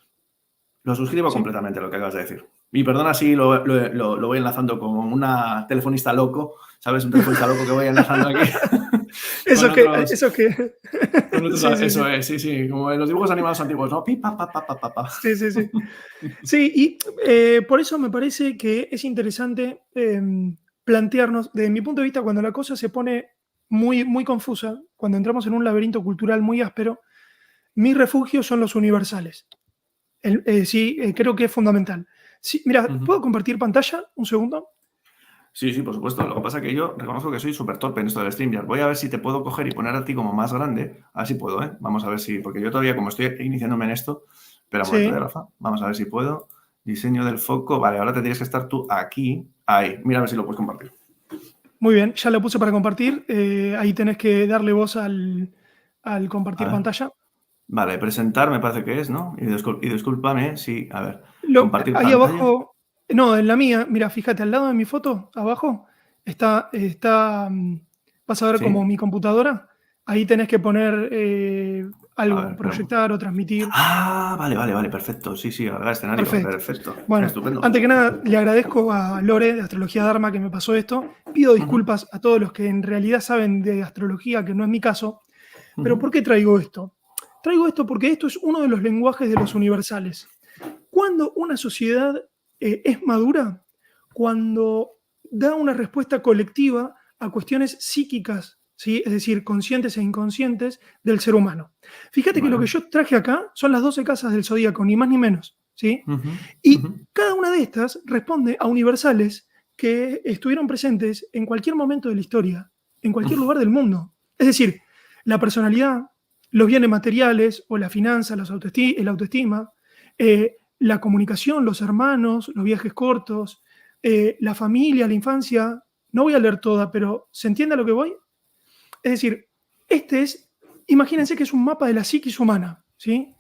Lo suscribo Sí. completamente lo que acabas de decir. Y perdona si lo voy enlazando con una telefonista loco, ¿sabes? Un telefonista loco que voy enlazando aquí con Eso que, otros... eso que, sí, sí, Eso sí, es, sí, sí, como en los dibujos animados antiguos, ¿no? Pi, pa, pa, pa, pa, pa, pa. sí, sí, sí. Sí, y por eso me parece que es interesante plantearnos, desde mi punto de vista, cuando la cosa se pone muy, muy confusa, cuando entramos en un laberinto cultural muy áspero, mis refugios son los universales. Sí, creo que es fundamental. Sí, mira, Ujú. ¿puedo compartir pantalla? Un segundo. Sí, sí, por supuesto. Lo que pasa es que yo reconozco que soy súper torpe en esto del StreamYard. Voy a ver si te puedo coger y poner a ti como más grande. A ver si puedo, ¿eh? Vamos a ver si... Porque yo todavía, como estoy iniciándome en esto... Espera un momento, Sí, Rafa? Vamos a ver si puedo. Diseño del foco. Vale, ahora tendrías que estar tú aquí. Ahí. Mira a ver si lo puedes compartir. muy bien, ya lo puse para compartir. Ahí tenés que darle voz al A compartir ver. pantalla. Vale, presentar me parece que es, ¿no? Y discúlpame si... A ver. Lo Compartir ahí pantalla. abajo, no, en la mía, mira, fíjate, al lado de mi foto, abajo, vas a ver como ¿Sí? mi computadora. Ahí tenés que poner A ver, algo, espera. proyectar o transmitir. Ah, vale, vale, vale. Perfecto. Sí, sí, ahora escenario. Perfecto. Perfecto. Bueno, Estupendo. antes que nada, le agradezco a Lore de Astrología Dharma que me pasó esto. Pido Ujú, disculpas a todos los que en realidad saben de astrología, que no es mi caso. Pero ujú. ¿por qué traigo esto? Traigo esto porque esto es uno de los lenguajes de los universales. Cuando una sociedad es madura, cuando da una respuesta colectiva a cuestiones psíquicas, ¿sí? Es decir, conscientes e inconscientes del ser humano. Fíjate que lo que Vale. yo traje acá son las 12 casas del zodíaco, ni más ni menos. ¿Sí? Ujú, ujú. Y cada una de estas responde a universales que estuvieron presentes en cualquier momento de la historia, en cualquier lugar del mundo. Es decir, la personalidad, los bienes materiales o la finanza, el autoestima, la comunicación, los hermanos, los viajes cortos, la familia, la infancia. No voy a leer toda, pero ¿se entiende a lo que voy? Es decir, imagínense que es un mapa de la psiquis humana, ¿sí?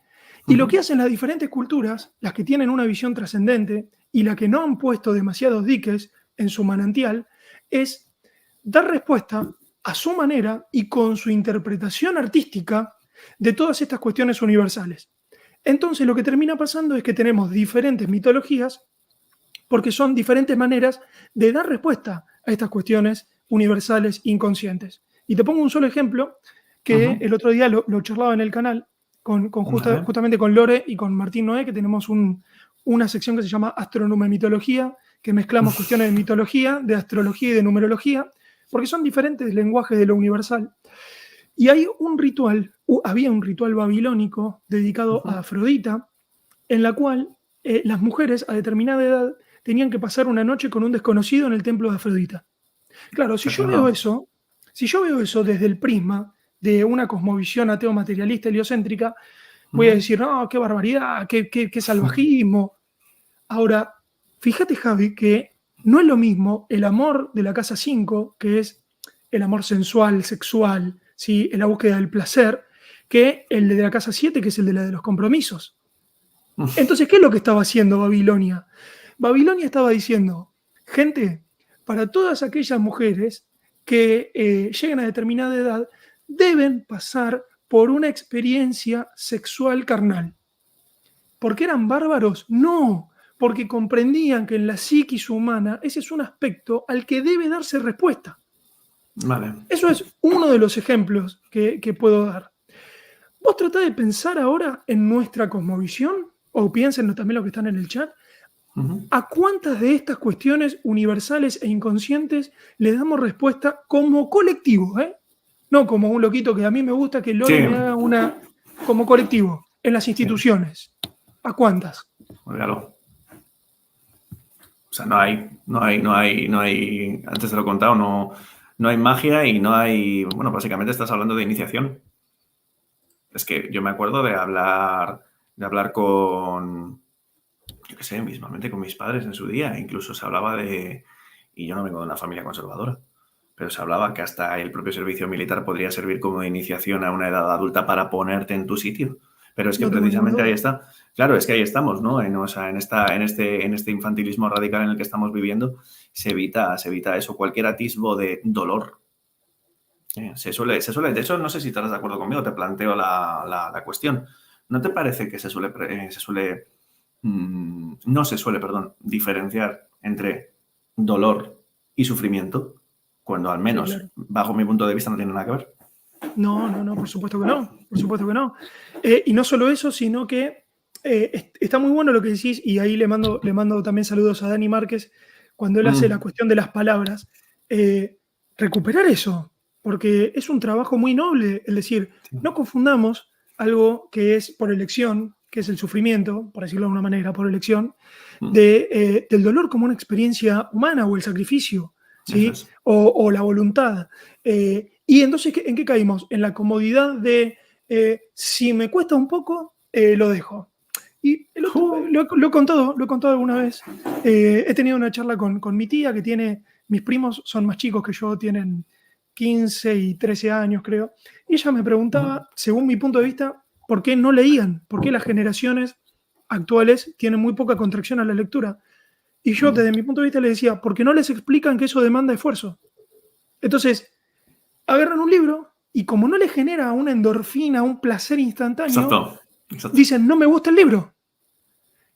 Y lo que Ujú. hacen las diferentes culturas, las que tienen una visión trascendente y las que no han puesto demasiados diques en su manantial, es dar respuesta a su manera y con su interpretación artística de todas estas cuestiones universales. Entonces lo que termina pasando es que tenemos diferentes mitologías porque son diferentes maneras de dar respuesta a estas cuestiones universales inconscientes. Y te pongo un solo ejemplo que Ujú. el otro día lo charlaba en el canal Vale. justamente con Lore y con Martín Noé, que tenemos una sección que se llama Astronumermitología, que mezclamos cuestiones de mitología, de astrología y de numerología, porque son diferentes lenguajes de lo universal. Y hay había un ritual babilónico dedicado a Ujú. Afrodita, en la cual las mujeres a determinada edad tenían que pasar una noche con un desconocido en el templo de Afrodita. Claro, Perfecto. si yo veo eso desde el prisma de una cosmovisión ateo materialista heliocéntrica, voy a Ujú. decir, no, qué barbaridad, qué salvajismo. Ahora, fíjate, Javi, que no es lo mismo el amor de la casa 5, que es el amor sensual, sexual, ¿sí? En la búsqueda del placer, que el de la casa 7, que es el de la de los compromisos. Entonces, ¿qué es lo que estaba haciendo Babilonia? Babilonia estaba diciendo, gente, para todas aquellas mujeres que lleguen a determinada edad, deben pasar por una experiencia sexual carnal. ¿Porque eran bárbaros? No, porque comprendían que en la psiquis humana ese es un aspecto al que debe darse respuesta. Vale. Eso es uno de los ejemplos que puedo dar. Vos tratá de pensar ahora en nuestra cosmovisión, o piensen también lo que están en el chat, ¿a cuántas de estas cuestiones universales e inconscientes le damos respuesta como colectivo? No como un loquito que a mí me gusta que Lore Sí, me haga una como colectivo, en las sí, instituciones. ¿A cuántas? olvídalo. O sea, antes te lo he contado, no hay magia y no hay, bueno, básicamente estás hablando de iniciación. Es que yo me acuerdo de hablar con, yo qué sé, mismamente con mis padres en su día. Incluso se hablaba de, y yo no vengo de una familia conservadora, pero se hablaba que hasta el propio servicio militar podría servir como iniciación a una edad adulta para ponerte en tu sitio. Pero es que No tengo ninguna precisamente ahí duda. está. Claro, es que ahí estamos, ¿no? O sea, en este infantilismo radical en el que estamos viviendo, se evita eso, cualquier atisbo de dolor. De hecho, no sé si estarás de acuerdo conmigo, te planteo la cuestión. ¿No te parece que no se suele, perdón, diferenciar entre dolor y sufrimiento? Cuando al Sí, menos, claro. bajo mi punto de vista, no tiene nada que ver. No, por supuesto que no, por supuesto que no. Y no solo eso, sino que está muy bueno lo que decís, y ahí le mando también saludos a Dani Márquez, cuando él hace la Mm, cuestión de las palabras. Recuperar eso, porque es un trabajo muy noble, es decir, sí. no confundamos algo que es por elección, que es el sufrimiento, por decirlo de alguna manera, por elección, Mm, del dolor como una experiencia humana o el sacrificio, eso ¿sí? es. O la voluntad. Y entonces, ¿en qué caímos? En la comodidad de, si me cuesta un poco, lo dejo. Y lo he contado alguna vez. He tenido una charla con mi tía, que tiene, mis primos son más chicos que yo, tienen 15 y 13 años, creo. Y ella me Ujú. preguntaba, según mi punto de vista, ¿por qué no leían? ¿Por qué las generaciones actuales tienen muy poca contracción a la lectura? Y yo, Mm, desde mi punto de vista, le decía, porque no les explican que eso demanda esfuerzo. Entonces, agarran un libro y como no les genera una endorfina, un placer instantáneo, exacto, exacto. dicen, no me gusta el libro.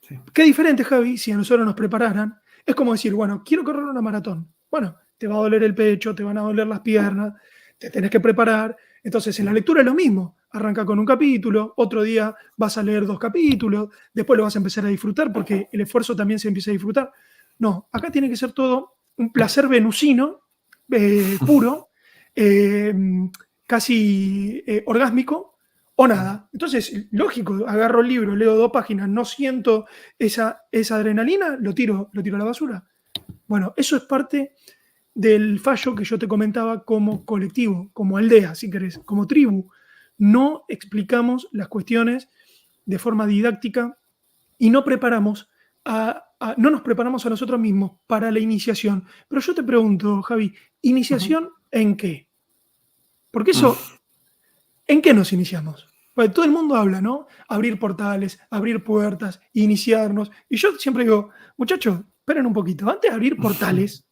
Sí. Qué diferente, Javi, si a nosotros nos prepararan. Es como decir, bueno, quiero correr una maratón. Bueno, te va a doler el pecho, te van a doler las piernas, te tenés que preparar. Entonces, en la lectura es lo mismo. Arranca con un capítulo, otro día vas a leer 2 capítulos, después lo vas a empezar a disfrutar porque el esfuerzo también se empieza a disfrutar. No, acá tiene que ser todo un placer venusino, puro, eh, casi orgásmico, o nada. Entonces, lógico, agarro el libro, leo 2 páginas, no siento esa adrenalina, lo tiro a la basura. Bueno, eso es parte del fallo que yo te comentaba como colectivo, como aldea, si querés, como tribu. No explicamos las cuestiones de forma didáctica y no nos preparamos a nosotros mismos para la iniciación. Pero yo te pregunto, Javi, Ujú. ¿iniciación en qué? Porque Mm, eso, ¿en qué nos iniciamos? Pues todo el mundo habla, ¿no? Abrir portales, abrir puertas, iniciarnos. Y yo siempre digo, muchachos, esperen un poquito, antes de abrir portales,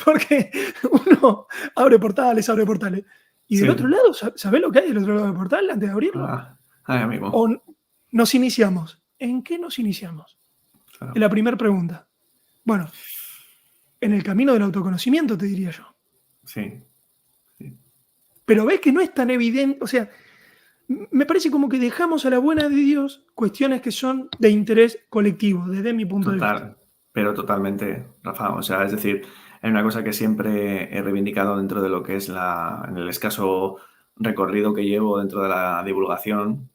porque uno abre portales. Y del otro sí. lado, ¿sabés lo que hay del otro lado del portal antes de abrirlo? Ay, amigo. ¿O nos iniciamos? ¿En qué nos iniciamos? Es Claro. la primera pregunta. Bueno, en el camino del autoconocimiento, te diría yo. Sí, sí. Pero ves que no es tan evidente, o sea, me parece como que dejamos a la buena de Dios cuestiones que son de interés colectivo, desde mi punto de vista. Total, pero totalmente, Rafa. O sea, es decir, hay una cosa que siempre he reivindicado dentro de lo que es en el escaso recorrido que llevo dentro de la divulgación.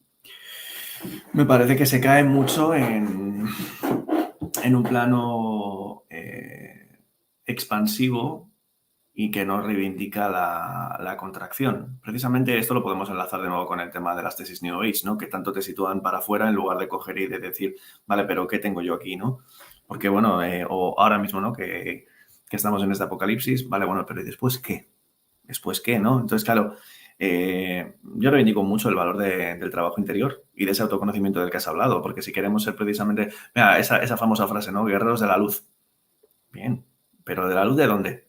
Me parece que se cae mucho en un plano expansivo y que no reivindica la contracción. Precisamente esto lo podemos enlazar de nuevo con el tema de las tesis New Age, ¿no? Que tanto te sitúan para afuera en lugar de coger y de decir, vale, pero ¿qué tengo yo aquí, no? Porque, bueno, o ahora mismo, ¿no? Que estamos en este apocalipsis, vale, bueno, pero ¿y después qué? ¿después qué, no? Entonces, claro, yo reivindico mucho el valor del trabajo interior y de ese autoconocimiento del que has hablado, porque si queremos ser precisamente, mira, esa famosa frase, ¿no? Guerreros de la luz. Bien, pero ¿de la luz de dónde?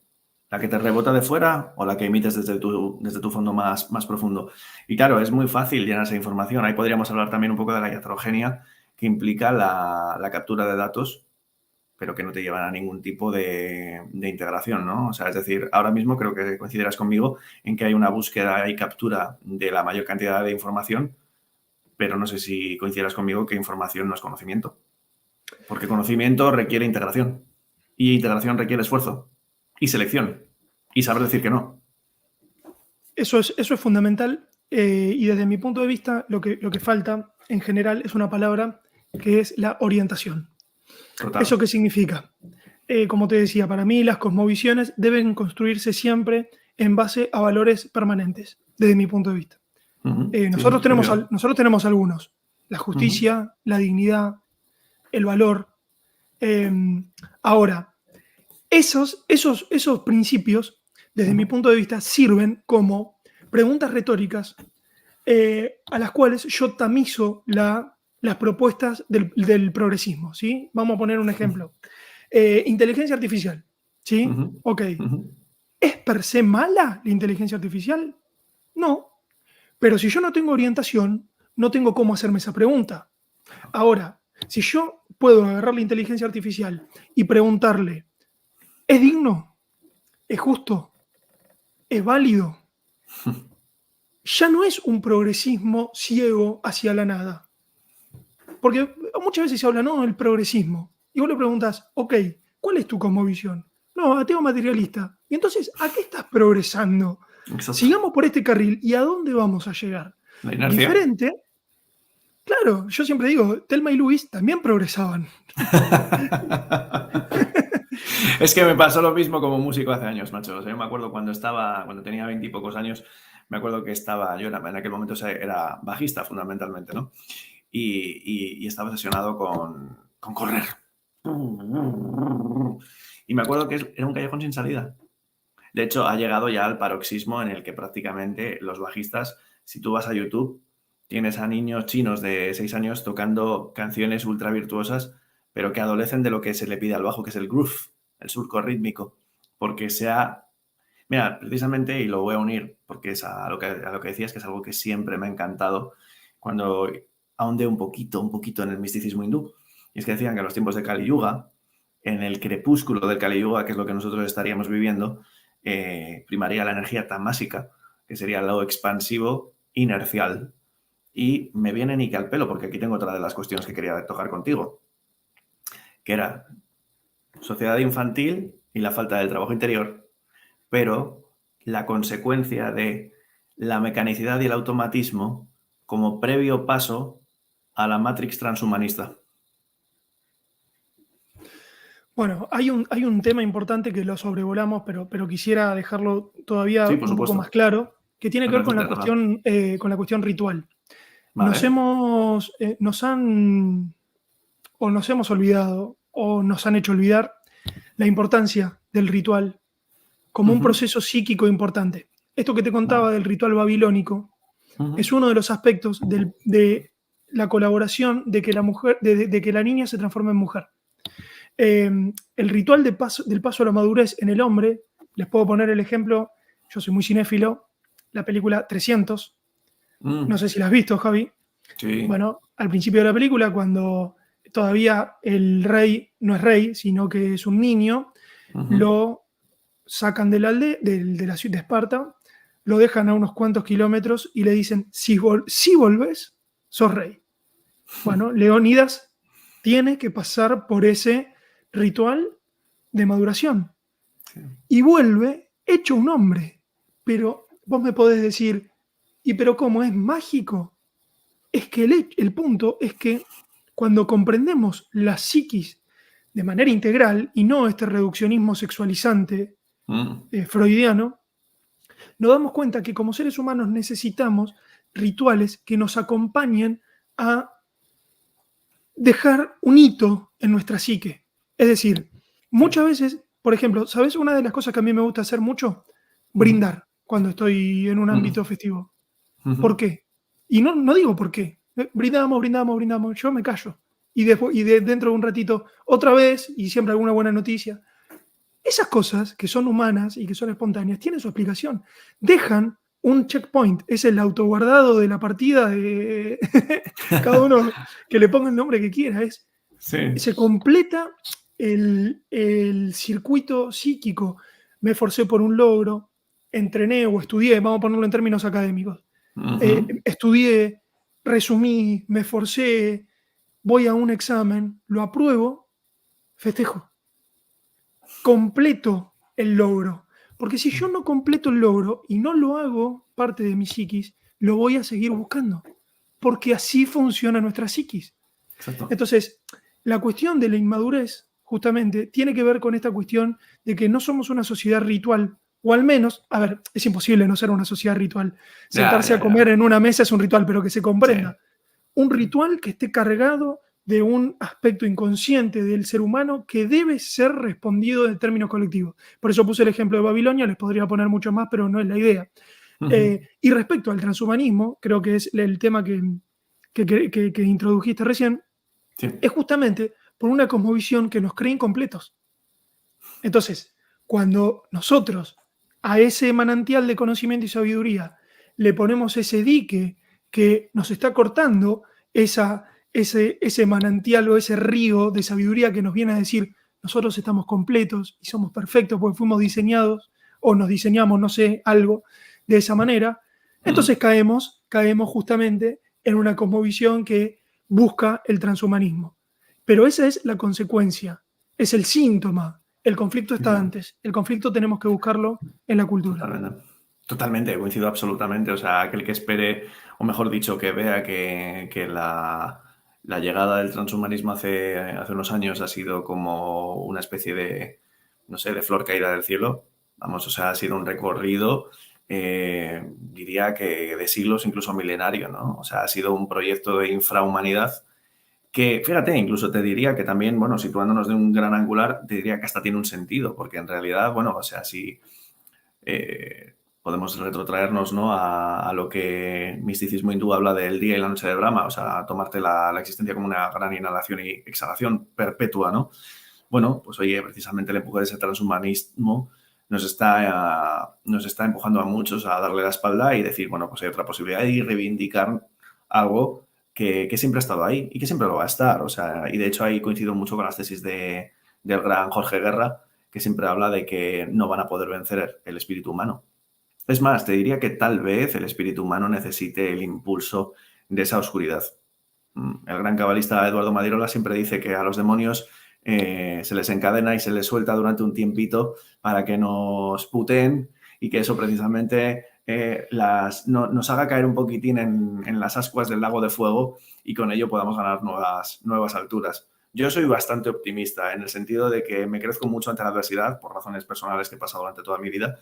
¿La que te rebota de fuera o la que emites desde tu fondo más profundo? Y claro, es muy fácil llenarse de información. Ahí podríamos hablar también un poco de la iatrogenia, que implica la captura de datos, pero que no te llevan a ningún tipo de integración, ¿no? O sea, es decir, ahora mismo creo que coincidirás conmigo en que hay una búsqueda y captura de la mayor cantidad de información, pero no sé si coincidirás conmigo que información no es conocimiento. Porque conocimiento requiere integración. Y integración requiere esfuerzo. Y selección. Y saber decir que no. Eso es fundamental, y desde mi punto de vista lo que falta en general es una palabra que es la orientación. Total. ¿Eso qué significa? Como te decía, para mí las cosmovisiones deben construirse siempre en base a valores permanentes, desde mi punto de vista. Nosotros tenemos algunos: la justicia, la dignidad, el valor. Ahora, esos principios, desde mi punto de vista, sirven como preguntas retóricas a las cuales yo tamizo las propuestas del progresismo, ¿sí? Vamos a poner un ejemplo. Inteligencia artificial, ¿sí? Ok. ¿Es per se mala la inteligencia artificial? No. Pero si yo no tengo orientación, no tengo cómo hacerme esa pregunta. Ahora, si yo puedo agarrar la inteligencia artificial y preguntarle, ¿es digno? ¿Es justo? ¿Es válido? Ya no es un progresismo ciego hacia la nada. Porque muchas veces se habla, no, el progresismo. Y vos le preguntas, ok, ¿cuál es tu cosmovisión? No, ateo materialista. Y entonces, ¿a qué estás progresando? Exacto. Sigamos por este carril. ¿Y a dónde vamos a llegar? La inercia. Diferente. Claro, yo siempre digo, Thelma y Luis también progresaban. Es que me pasó lo mismo como músico hace años, macho. O sea, yo me acuerdo cuando tenía 20 y pocos años, me acuerdo que yo en aquel momento era bajista fundamentalmente, ¿no? Y estaba obsesionado con correr. Y me acuerdo que era un callejón sin salida. De hecho, ha llegado ya al paroxismo en el que prácticamente los bajistas, si tú vas a YouTube, tienes a niños chinos de 6 años tocando canciones ultra virtuosas, pero que adolecen de lo que se le pide al bajo, que es el groove, el surco rítmico. Porque mira, precisamente, y lo voy a unir, porque es a lo que decías, que es algo que siempre me ha encantado cuando ahondé un poquito en el misticismo hindú. Y es que decían que en los tiempos de Kali Yuga, en el crepúsculo del Kali Yuga, que es lo que nosotros estaríamos viviendo, primaría la energía tamásica, que sería el lado expansivo inercial. Y me viene ni que al pelo, porque aquí tengo otra de las cuestiones que quería tocar contigo, que era sociedad infantil y la falta del trabajo interior, pero la consecuencia de la mecanicidad y el automatismo como previo paso a la Matrix transhumanista. Bueno, hay un tema importante que lo sobrevolamos, pero quisiera dejarlo todavía Sí, por un poco supuesto. más claro, que tiene Me que ver parece con la cuestión ritual. Vale. Nos hemos olvidado o nos han hecho olvidar la importancia del ritual como un proceso psíquico importante. Esto que te contaba del ritual babilónico es uno de los aspectos de la colaboración de que la mujer, de que la niña se transforme en mujer. El ritual del paso a la madurez en el hombre, les puedo poner el ejemplo, yo soy muy cinéfilo, la película 300, no sé si la has visto, Javi. Sí. Bueno, al principio de la película, cuando todavía el rey no es rey, sino que es un niño, lo sacan de la aldea, de la ciudad de Esparta, lo dejan a unos cuantos kilómetros y le dicen, si volvés, sos rey. Bueno, Leónidas tiene que pasar por ese ritual de maduración. Sí. Y vuelve hecho un hombre. Pero vos me podés decir, ¿y pero cómo es mágico? Es que el punto es que cuando comprendemos la psiquis de manera integral y no este reduccionismo sexualizante freudiano, nos damos cuenta que como seres humanos necesitamos rituales que nos acompañen a dejar un hito en nuestra psique. Es decir, muchas veces, por ejemplo, ¿sabes una de las cosas que a mí me gusta hacer mucho? Brindar. cuando estoy en un ámbito Mm. festivo. ¿Por Ujú. qué? Y no digo por qué. Brindamos, brindamos, brindamos. Yo me callo. Y después, dentro de un ratito, otra vez, y siempre alguna buena noticia. Esas cosas que son humanas y que son espontáneas tienen su explicación. Dejan un checkpoint, es el autoguardado de la partida de cada uno que le ponga el nombre que quiera. Sí. Se completa el circuito psíquico. Me esforcé por un logro, entrené o estudié, vamos a ponerlo en términos académicos. Ujú. Estudié, resumí, me esforcé, voy a un examen, lo apruebo, festejo. Completo el logro. Porque si yo no completo el logro y no lo hago parte de mi psiquis, lo voy a seguir buscando. Porque así funciona nuestra psiquis. Exacto. Entonces, la cuestión de la inmadurez, justamente, tiene que ver con esta cuestión de que no somos una sociedad ritual, o al menos, a ver, es imposible no ser una sociedad ritual. Ya, Sentarse ya, a comer ya. en una mesa es un ritual, pero que se Sí. comprenda. Un ritual que esté cargado de un aspecto inconsciente del ser humano que debe ser respondido en términos colectivos. Por eso puse el ejemplo de Babilonia, les podría poner mucho más, pero no es la idea. Ujú. Y respecto al transhumanismo, creo que es el tema que introdujiste recién, Sí. es justamente por una cosmovisión que nos cree incompletos. Entonces, cuando nosotros a ese manantial de conocimiento y sabiduría le ponemos ese dique que nos está cortando ese manantial o ese río de sabiduría que nos viene a decir, nosotros estamos completos y somos perfectos porque fuimos diseñados o nos diseñamos, no sé, algo de esa manera, entonces Mm. caemos justamente en una cosmovisión que busca el transhumanismo. Pero esa es la consecuencia, es el síntoma. El conflicto está Ya. antes. El conflicto tenemos que buscarlo en la cultura. Totalmente. Totalmente, coincido absolutamente. O sea, aquel que espere, o mejor dicho, que vea que la llegada del transhumanismo hace unos años ha sido como una especie de, no sé, de flor caída del cielo. Vamos, o sea, ha sido un recorrido, diría que de siglos, incluso milenario, ¿no? O sea, ha sido un proyecto de infrahumanidad que, fíjate, incluso te diría que también, bueno, situándonos de un gran angular, te diría que hasta tiene un sentido, porque en realidad, bueno, o sea, si podemos retrotraernos, ¿no?, a lo que misticismo hindú habla del día y la noche de Brahma, o sea, tomarte la existencia como una gran inhalación y exhalación perpetua, ¿no? Bueno, pues oye, precisamente el empuje de ese transhumanismo nos está empujando a muchos a darle la espalda y decir, bueno, pues hay otra posibilidad y reivindicar algo que siempre ha estado ahí y que siempre lo va a estar. O sea, y de hecho ahí coincido mucho con las tesis del gran Jorge Guerra, que siempre habla de que no van a poder vencer el espíritu humano. Es más, te diría que tal vez el espíritu humano necesite el impulso de esa oscuridad. El gran cabalista Eduardo Madirola siempre dice que a los demonios se les encadena y se les suelta durante un tiempito para que nos puteen y que eso precisamente nos haga caer un poquitín en las ascuas del lago de fuego y con ello podamos ganar nuevas alturas. Yo soy bastante optimista en el sentido de que me crezco mucho ante la adversidad por razones personales que he pasado durante toda mi vida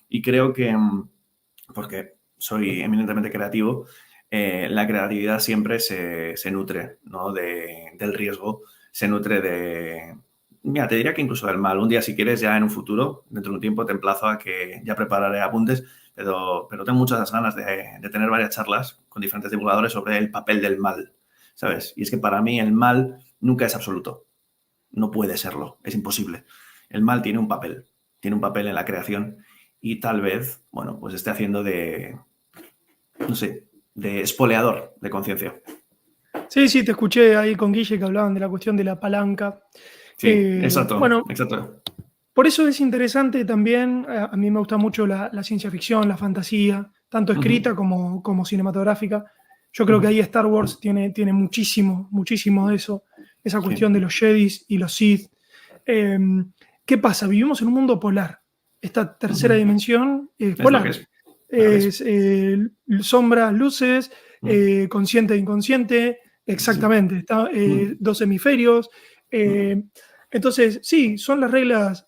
y creo que, porque soy eminentemente creativo, la creatividad siempre se nutre, ¿no?, del riesgo, se nutre de... Mira, te diría que incluso del mal. Un día, si quieres, ya en un futuro, dentro de un tiempo, te emplazo a que ya prepararé apuntes, pero tengo muchas ganas de tener varias charlas con diferentes divulgadores sobre el papel del mal, ¿sabes? Y es que para mí el mal nunca es absoluto. No puede serlo, es imposible. El mal tiene un papel en la creación y tal vez, bueno, pues esté haciendo de, no sé, de espoleador de conciencia. Sí, sí, te escuché ahí con Guille que hablaban de la cuestión de la palanca. Sí, exacto, Bueno, exacto. por eso es interesante también, a mí me gusta mucho la ciencia ficción, la fantasía, tanto escrita Ujú, como cinematográfica. Yo creo que ujú. ahí Star Wars tiene muchísimo, muchísimo de eso, esa cuestión Sí, de los Jedis y los Sith. Eh, ¿Qué pasa? Vivimos en un mundo polar. Esta tercera ujú. dimensión es Es lo que polar. es, lo que es. Es sombras, luces, consciente e inconsciente, Sí, sí. exactamente. Mm, Dos hemisferios. mm. eh, entonces, sí, son las reglas,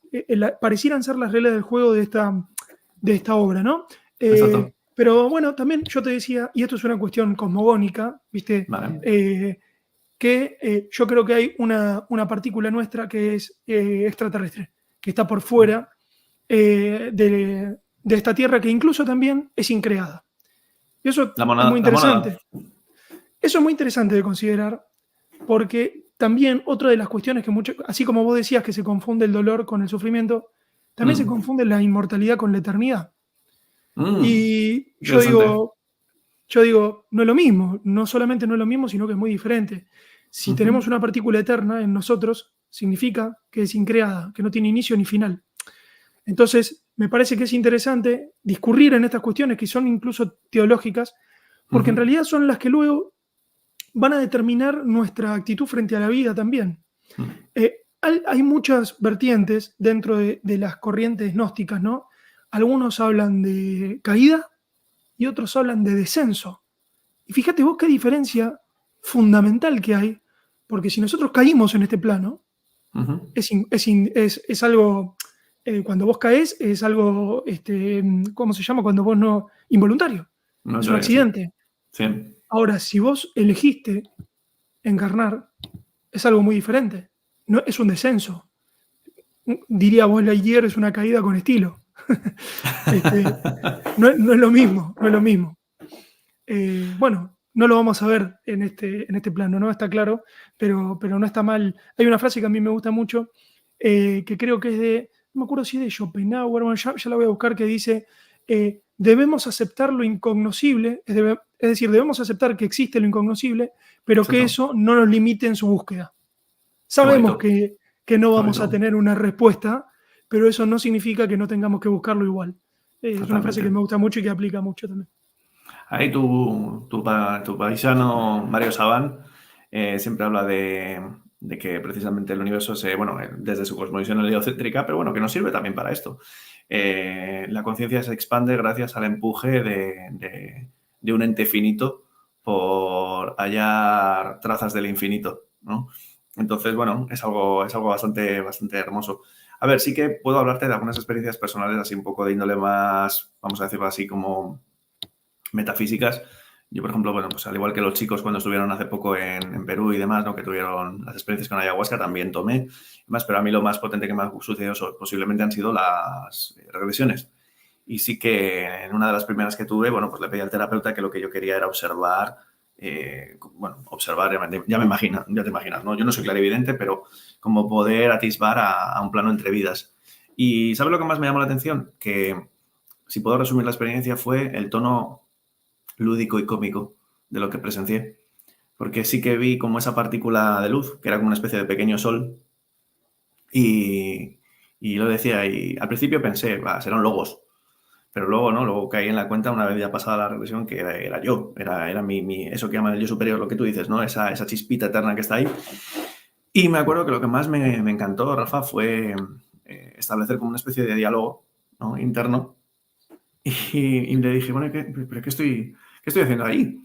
parecieran ser las reglas del juego de esta obra, ¿no? Exacto. Pero bueno, también yo te decía, y esto es una cuestión cosmogónica, ¿viste? Vale. Que yo creo que hay una partícula nuestra que es extraterrestre, que está por fuera de, de esta tierra que incluso también es increada. Y eso La es monada, muy la monada. interesante. Eso es muy interesante de considerar, porque también otra de las cuestiones que mucho, así como vos decías que se confunde el dolor con el sufrimiento, también se confunde la inmortalidad con la eternidad. Y Interesante. yo digo, no es lo mismo, no solamente no es lo mismo, sino que es muy diferente. Si tenemos una partícula eterna en nosotros, significa que es increada, que no tiene inicio ni final. Entonces, me parece que es interesante discurrir en estas cuestiones que son incluso teológicas, porque en realidad son las que luego van a determinar nuestra actitud frente a la vida también. Hay muchas vertientes dentro de las corrientes gnósticas, ¿no? Algunos hablan de caída y otros hablan de descenso. Y fíjate vos qué diferencia fundamental que hay, porque si nosotros caímos en este plano, es algo, cuando vos caes, es algo, ¿cómo se llama? Cuando vos no, involuntario, No es un sabía, sí. accidente. Sí. Ahora, si vos elegiste encarnar, es algo muy diferente, no, es un descenso. Diría vos, Lightyear es una caída con estilo. No es lo mismo, no es lo mismo. Bueno, no lo vamos a ver en este plano, ¿no? Está claro, pero no está mal. Hay una frase que a mí me gusta mucho, que creo que es de, no me acuerdo si es de Schopenhauer, bueno, ya la voy a buscar, que dice, debemos aceptar lo incognoscible, es decir, debemos aceptar que existe lo incognoscible, pero que Exacto. eso no nos limite en su búsqueda. Qué Sabemos bonito. que no Qué vamos a bonito. tener una respuesta, pero eso no significa que no tengamos que buscarlo igual. Es una frase que Totalmente. me gusta mucho y que aplica mucho también. Ahí tu paisano Mario Saban siempre habla de que precisamente el universo bueno, desde su cosmovisión heliocéntrica, pero bueno, que nos sirve también para esto. La conciencia se expande gracias al empuje de un ente finito por hallar trazas del infinito, ¿no? Entonces, bueno, es algo bastante hermoso. A ver, sí que puedo hablarte de algunas experiencias personales así un poco de índole más, vamos a decirlo así, como metafísicas. Yo, por ejemplo, bueno, pues al igual que los chicos cuando estuvieron hace poco en Perú y demás, ¿no? Que tuvieron las experiencias con ayahuasca, también tomé. Más, pero a mí lo más potente que me ha sucedido posiblemente han sido las regresiones. Y sí que en una de las primeras que tuve, bueno, pues le pedí al terapeuta que lo que yo quería era observar, bueno, observar, ya me imagino, ya te imaginas, ¿no? Yo no soy clarividente, pero como poder atisbar a un plano entre vidas. Y ¿sabes lo que más me llamó la atención? Que si puedo resumir la experiencia fue el tono lúdico y cómico de lo que presencié. Porque sí que vi como esa partícula de luz, que era como una especie de pequeño sol, y lo decía, y al principio pensé, va, serán logos, pero luego no, luego caí en la cuenta una vez ya pasada la regresión que era yo, era eso que llaman el yo superior, lo que tú dices, ¿no? Esa chispita eterna que está ahí. Y me acuerdo que lo que más me encantó, Rafa, fue establecer como una especie de diálogo, ¿no? Interno. Y le dije, bueno, ¿pero qué estoy haciendo ahí?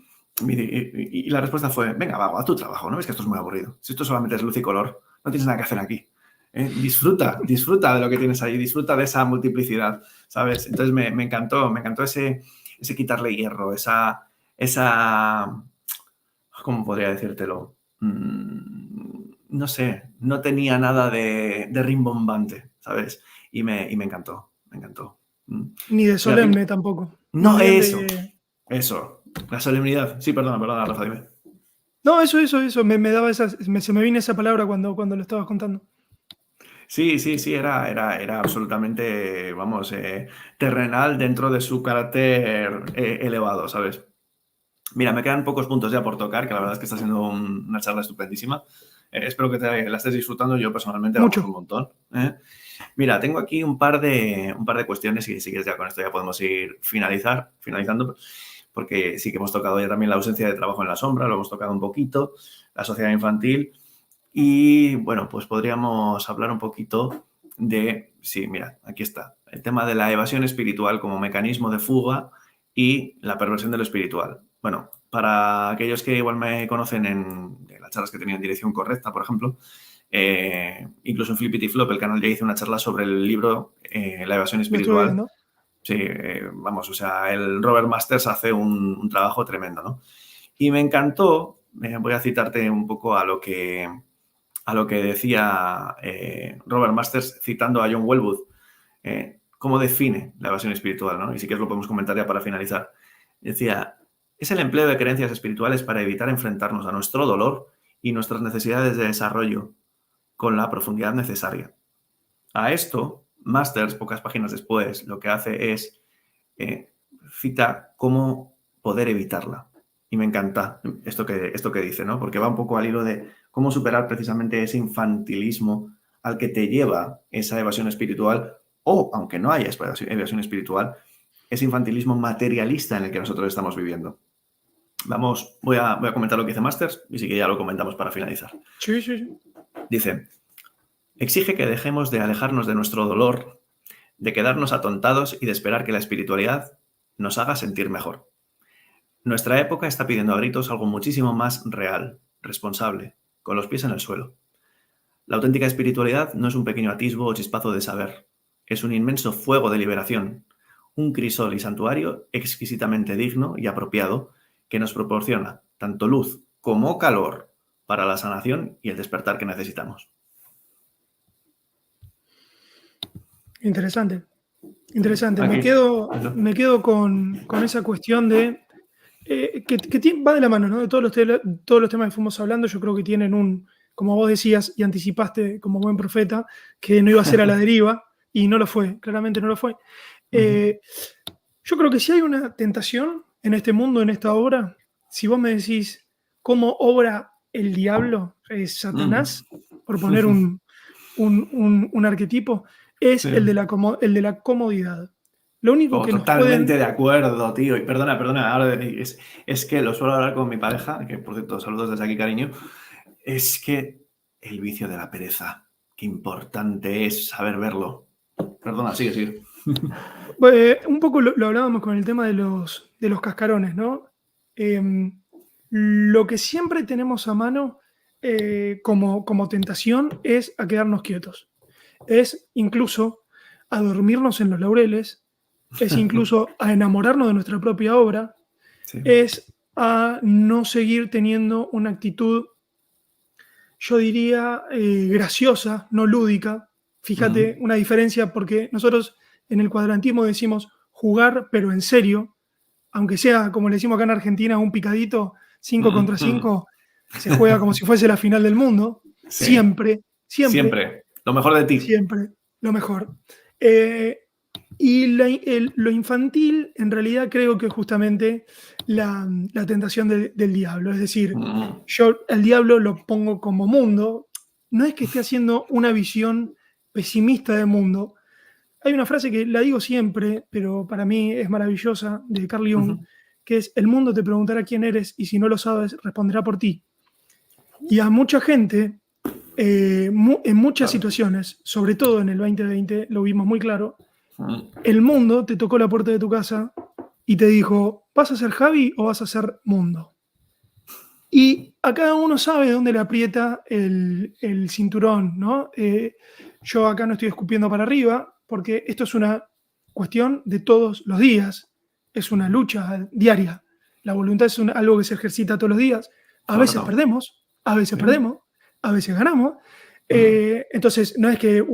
Y la respuesta fue, venga, va, a tu trabajo, ¿no ves que esto es muy aburrido? Si esto solamente es luz y color, no tienes nada que hacer aquí. Disfruta de lo que tienes ahí, disfruta de esa multiplicidad, ¿sabes? Entonces me encantó ese quitarle hierro, ¿cómo podría decírtelo? No sé, no tenía nada de rimbombante, ¿sabes? Y me encantó, me encantó. Ni de Y al fin, solemne tampoco. Más no, bien eso. La solemnidad. Sí, perdona, Rafa, dime. No, eso. Me daba se me vino esa palabra cuando lo estabas contando. Sí, era absolutamente, vamos, terrenal dentro de su carácter elevado, ¿sabes? Mira, me quedan pocos puntos ya por tocar, que la verdad es que está siendo una charla estupendísima. Espero que la estés disfrutando. Yo personalmente, vamos, Mucho. un montón. Mira, tengo aquí un par de cuestiones y si quieres ya con esto ya podemos ir finalizando, porque sí que hemos tocado ya también la ausencia de trabajo en la sombra, lo hemos tocado un poquito, la sociedad infantil y, bueno, pues podríamos hablar un poquito sí, mira, aquí está, el tema de la evasión espiritual como mecanismo de fuga y la perversión de lo espiritual. Bueno, para aquellos que igual me conocen de las charlas que he tenido en Dirección Correcta, por ejemplo, incluso en Flippity Flop, el canal ya hizo una charla sobre el libro La evasión Lo estuve espiritual. viendo. Sí, vamos, o sea, el Robert Masters hace un trabajo tremendo, ¿no? Y me encantó, voy a citarte un poco a lo que decía Robert Masters citando a John Welwood. cómo define la evasión espiritual, ¿no? Y si quieres lo podemos comentar ya para finalizar. Decía, es el empleo de creencias espirituales para evitar enfrentarnos a nuestro dolor y nuestras necesidades de desarrollo con la profundidad necesaria. A esto, Masters, pocas páginas después, lo que hace es cita cómo poder evitarla. Y me encanta esto que dice, ¿no? Porque va un poco al hilo de cómo superar precisamente ese infantilismo al que te lleva esa evasión espiritual, o, aunque no haya evasión espiritual, ese infantilismo materialista en el que nosotros estamos viviendo. Voy a comentar lo que dice Masters y sí que ya lo comentamos para finalizar. Sí, sí, sí. Dice, exige que dejemos de alejarnos de nuestro dolor, de quedarnos atontados y de esperar que la espiritualidad nos haga sentir mejor. Nuestra época está pidiendo a gritos algo muchísimo más real, responsable, con los pies en el suelo. La auténtica espiritualidad no es un pequeño atisbo o chispazo de saber, es un inmenso fuego de liberación, un crisol y santuario exquisitamente digno y apropiado que nos proporciona tanto luz como calor para la sanación y el despertar que necesitamos. Interesante. Interesante. Aquí. Me quedo con esa cuestión de que va de la mano, ¿no? De todos los temas que fuimos hablando, yo creo que tienen como vos decías y anticipaste como buen profeta, que no iba a ser a la deriva, y no lo fue, claramente no lo fue. Yo creo que si hay una tentación en este mundo, en esta obra, si vos me decís cómo obra el diablo, es Satanás, por poner un arquetipo, es Sí. el de la comodidad. Lo único que totalmente de acuerdo, tío. Y perdona, ahora es que lo suelo hablar con mi pareja, que por cierto, saludos desde aquí, cariño. Es que el vicio de la pereza, qué importante es saber verlo. Perdona, sigue. Un poco lo hablábamos con el tema de los cascarones, ¿no? Lo que siempre tenemos a mano como tentación es a quedarnos quietos. Es incluso a dormirnos en los laureles, es incluso a enamorarnos de nuestra propia obra, sí. Es a no seguir teniendo una actitud, yo diría, graciosa, no lúdica. Fíjate una diferencia, porque nosotros en el cuadrantismo decimos jugar, pero en serio, aunque sea, como le decimos acá en Argentina, un picadito 5 contra 5, se juega como si fuese la final del mundo. Sí. Siempre. Lo mejor de ti. Siempre, lo mejor. Y lo infantil, en realidad, creo que es justamente la tentación del diablo. Es decir, yo el diablo lo pongo como mundo. No es que esté haciendo una visión pesimista del mundo. Hay una frase que la digo siempre, pero para mí es maravillosa, de Carl Jung, que es: el mundo te preguntará quién eres y si no lo sabes, responderá por ti. Y a mucha gente, en muchas situaciones, sobre todo en el 2020, lo vimos muy claro, el mundo te tocó la puerta de tu casa y te dijo: ¿vas a ser Javi o vas a ser mundo? Y a cada uno sabe dónde le aprieta el cinturón, ¿no? Yo acá no estoy escupiendo para arriba, porque esto es una cuestión de todos los días, es una lucha diaria. La voluntad es algo que se ejercita todos los días. A veces perdemos, a veces ganamos. Entonces, no es que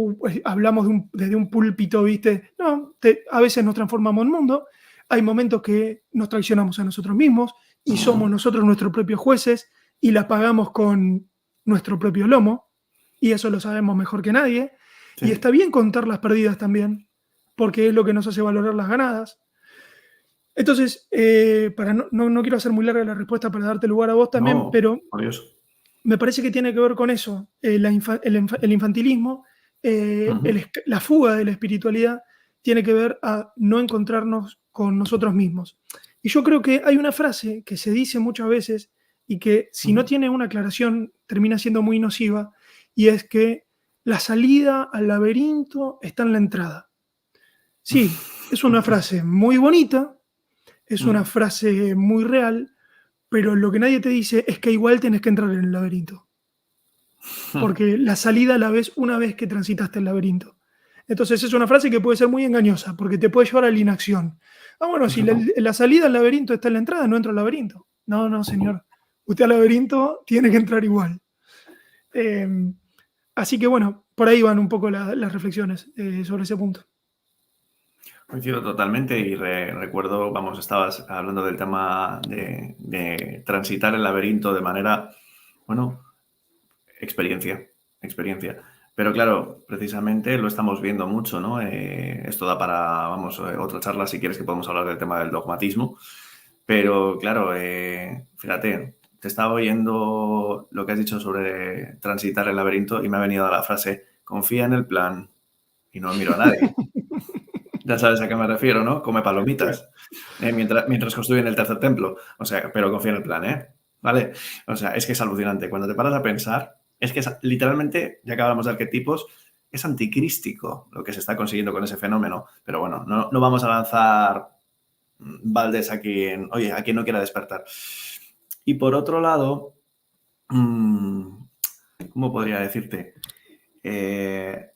hablamos desde un púlpito, ¿viste? No, a veces nos transformamos en mundo. Hay momentos que nos traicionamos a nosotros mismos y somos nosotros nuestros propios jueces y la pagamos con nuestro propio lomo, y eso lo sabemos mejor que nadie. Sí. Y está bien contar las perdidas también, porque es lo que nos hace valorar las ganadas. Entonces, no quiero hacer muy larga la respuesta para darte lugar a vos también, pero adiós. Me parece que tiene que ver con eso, el infantilismo, la fuga de la espiritualidad tiene que ver a no encontrarnos con nosotros mismos. Y yo creo que hay una frase que se dice muchas veces y que si no tiene una aclaración termina siendo muy nociva, y es que la salida al laberinto está en la entrada. Sí, es una frase muy bonita, es una frase muy real, pero lo que nadie te dice es que igual tenés que entrar en el laberinto. Porque la salida la ves una vez que transitaste el laberinto. Entonces es una frase que puede ser muy engañosa, porque te puede llevar a la inacción. Bueno, si la salida al laberinto está en la entrada, no entro al laberinto. No, señor. Usted al laberinto tiene que entrar igual. Así que bueno, por ahí van un poco las reflexiones sobre ese punto. Coincido totalmente y recuerdo, vamos, estabas hablando del tema de transitar el laberinto de manera, bueno, experiencia. Pero claro, precisamente lo estamos viendo mucho, ¿no? Esto da para, vamos, otra charla si quieres que podemos hablar del tema del dogmatismo. Pero claro, fíjate, te estaba oyendo lo que has dicho sobre transitar el laberinto y me ha venido a la frase, confía en el plan y no miro a nadie. Ya sabes a qué me refiero, ¿no? Come palomitas. Mientras construyen el tercer templo. O sea, pero confía en el plan, ¿eh? ¿Vale? O sea, es que es alucinante. Cuando te paras a pensar, es que es, literalmente, ya que hablamos de arquetipos, es anticrístico lo que se está consiguiendo con ese fenómeno. Pero bueno, no vamos a lanzar baldes a quien no quiera despertar. Y por otro lado, ¿cómo podría decirte?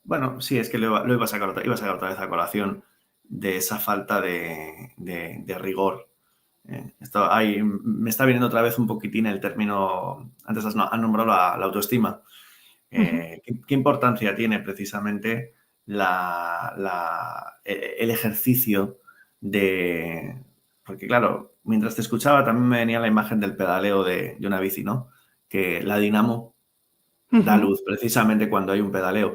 Bueno, sí, es que lo iba a sacar otra vez a colación de esa falta de rigor. Me está viniendo otra vez un poquitín el término, antes has nombrado la autoestima. ¿Qué importancia tiene precisamente el ejercicio de... Porque claro, mientras te escuchaba también me venía la imagen del pedaleo de una bici, ¿no? Que la dinamo da luz precisamente cuando hay un pedaleo.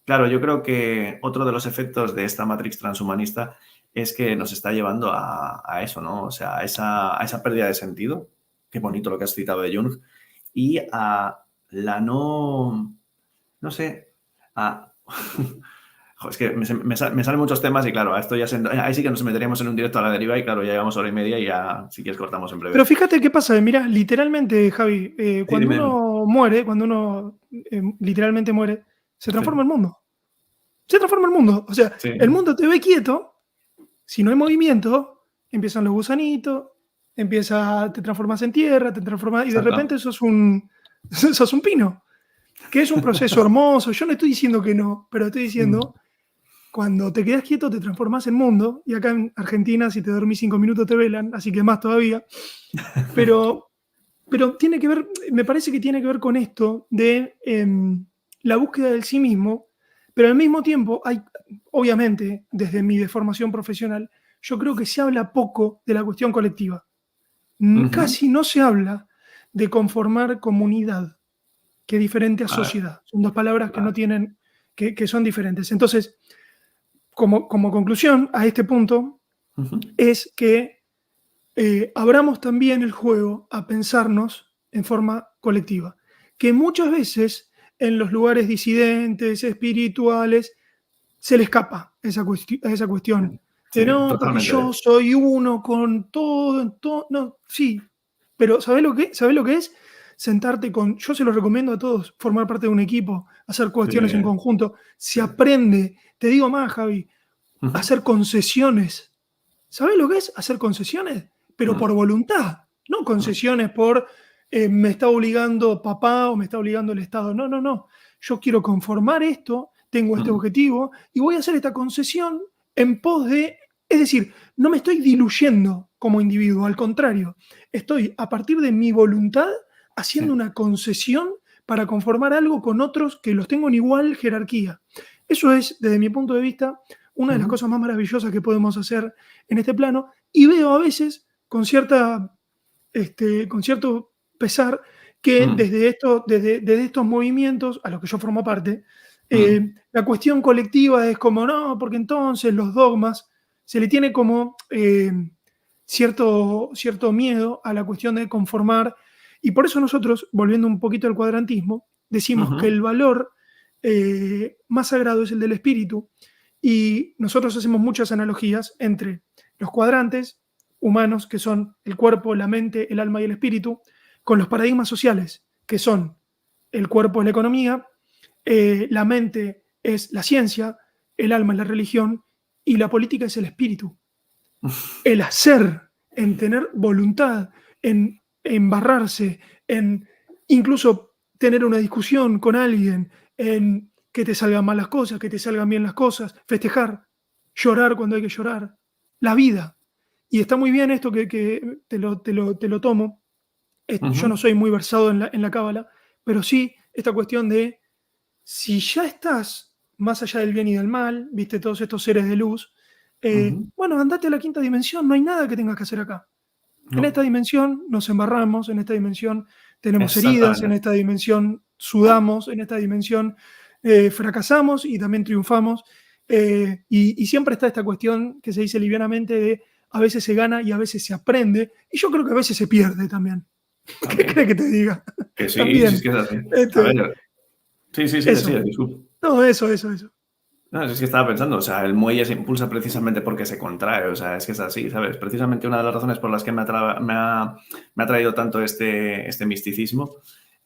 Claro, yo creo que otro de los efectos de esta Matrix transhumanista es que nos está llevando a eso, ¿no? O sea, a esa pérdida de sentido, qué bonito lo que has citado de Jung, y a la no sé, a... Jo, es que me salen muchos temas y claro, a esto ya ahí sí que nos meteríamos en un directo a la deriva y claro, ya llevamos hora y media y ya, si quieres, cortamos en breve. Pero fíjate qué pasa, mira, literalmente, Javi, cuando dime. uno muere, literalmente muere, se transforma el mundo. Se transforma el mundo. O sea, Sí. el mundo te ve quieto, si no hay movimiento, empiezan los gusanitos, te transformas en tierra, y de Exacto. repente sos un pino. Que es un proceso hermoso. Yo no estoy diciendo que no, pero estoy diciendo, cuando te quedas quieto te transformas en mundo, y acá en Argentina si te dormís 5 minutos te velan, así que más todavía. Pero tiene que ver, me parece que tiene que ver con esto de la búsqueda del sí mismo, pero al mismo tiempo hay, obviamente, desde mi deformación profesional, yo creo que se habla poco de la cuestión colectiva. Casi no se habla de conformar comunidad, que es diferente a sociedad. Son dos palabras que no tienen, que son diferentes. Entonces, como conclusión a este punto, es que abramos también el juego a pensarnos en forma colectiva, que muchas veces en los lugares disidentes, espirituales, se le escapa esa cuestión. Sí, No, porque totalmente. yo soy uno con todo, no, sí, pero ¿sabés lo que es? Sentarte yo se lo recomiendo a todos, formar parte de un equipo, hacer cuestiones en conjunto, se aprende, te digo más, Javi, hacer concesiones. ¿Sabés lo que es hacer concesiones? Pero por voluntad, no concesiones por me está obligando papá o me está obligando el Estado. No. Yo quiero conformar esto, tengo este objetivo y voy a hacer esta concesión en pos de... Es decir, no me estoy diluyendo como individuo, al contrario, estoy a partir de mi voluntad haciendo una concesión para conformar algo con otros que los tengo en igual jerarquía. Eso es, desde mi punto de vista, una de las cosas más maravillosas que podemos hacer en este plano, y veo a veces con cierto pesar que desde estos movimientos a los que yo formo parte, la cuestión colectiva es como, no, porque entonces los dogmas, se le tiene como cierto miedo a la cuestión de conformar, y por eso nosotros, volviendo un poquito al cuadrantismo, decimos que el valor más sagrado es el del espíritu, y nosotros hacemos muchas analogías entre los cuadrantes humanos, que son el cuerpo, la mente, el alma y el espíritu, con los paradigmas sociales, que son el cuerpo es la economía, la mente es la ciencia, el alma es la religión y la política es el espíritu. El hacer, en tener voluntad, en embarrarse, en incluso tener una discusión con alguien, en que te salgan mal las cosas, que te salgan bien las cosas, festejar, llorar cuando hay que llorar, la vida. Y está muy bien esto que te lo tomo. Yo no soy muy versado en la cábala, pero sí esta cuestión de si ya estás más allá del bien y del mal, viste todos estos seres de luz, Ujú. Bueno, andate a la quinta dimensión, no hay nada que tengas que hacer acá. En No, esta dimensión nos embarramos, en esta dimensión tenemos heridas, en exactamente. esta dimensión sudamos, en esta dimensión fracasamos y también triunfamos. Y siempre está esta cuestión que se dice livianamente de a veces se gana y a veces se aprende, y yo creo que a veces se pierde también. ¿Qué También. crees que te diga? Que sí, sí, es También. que es así. A Este, ver, sí, sí, sí, eso. sí, disculpa. No, eso. No, es que estaba pensando, o sea, el muelle se impulsa precisamente porque se contrae, o sea, es que es así, ¿sabes? Precisamente una de las razones por las que me ha traído tanto este misticismo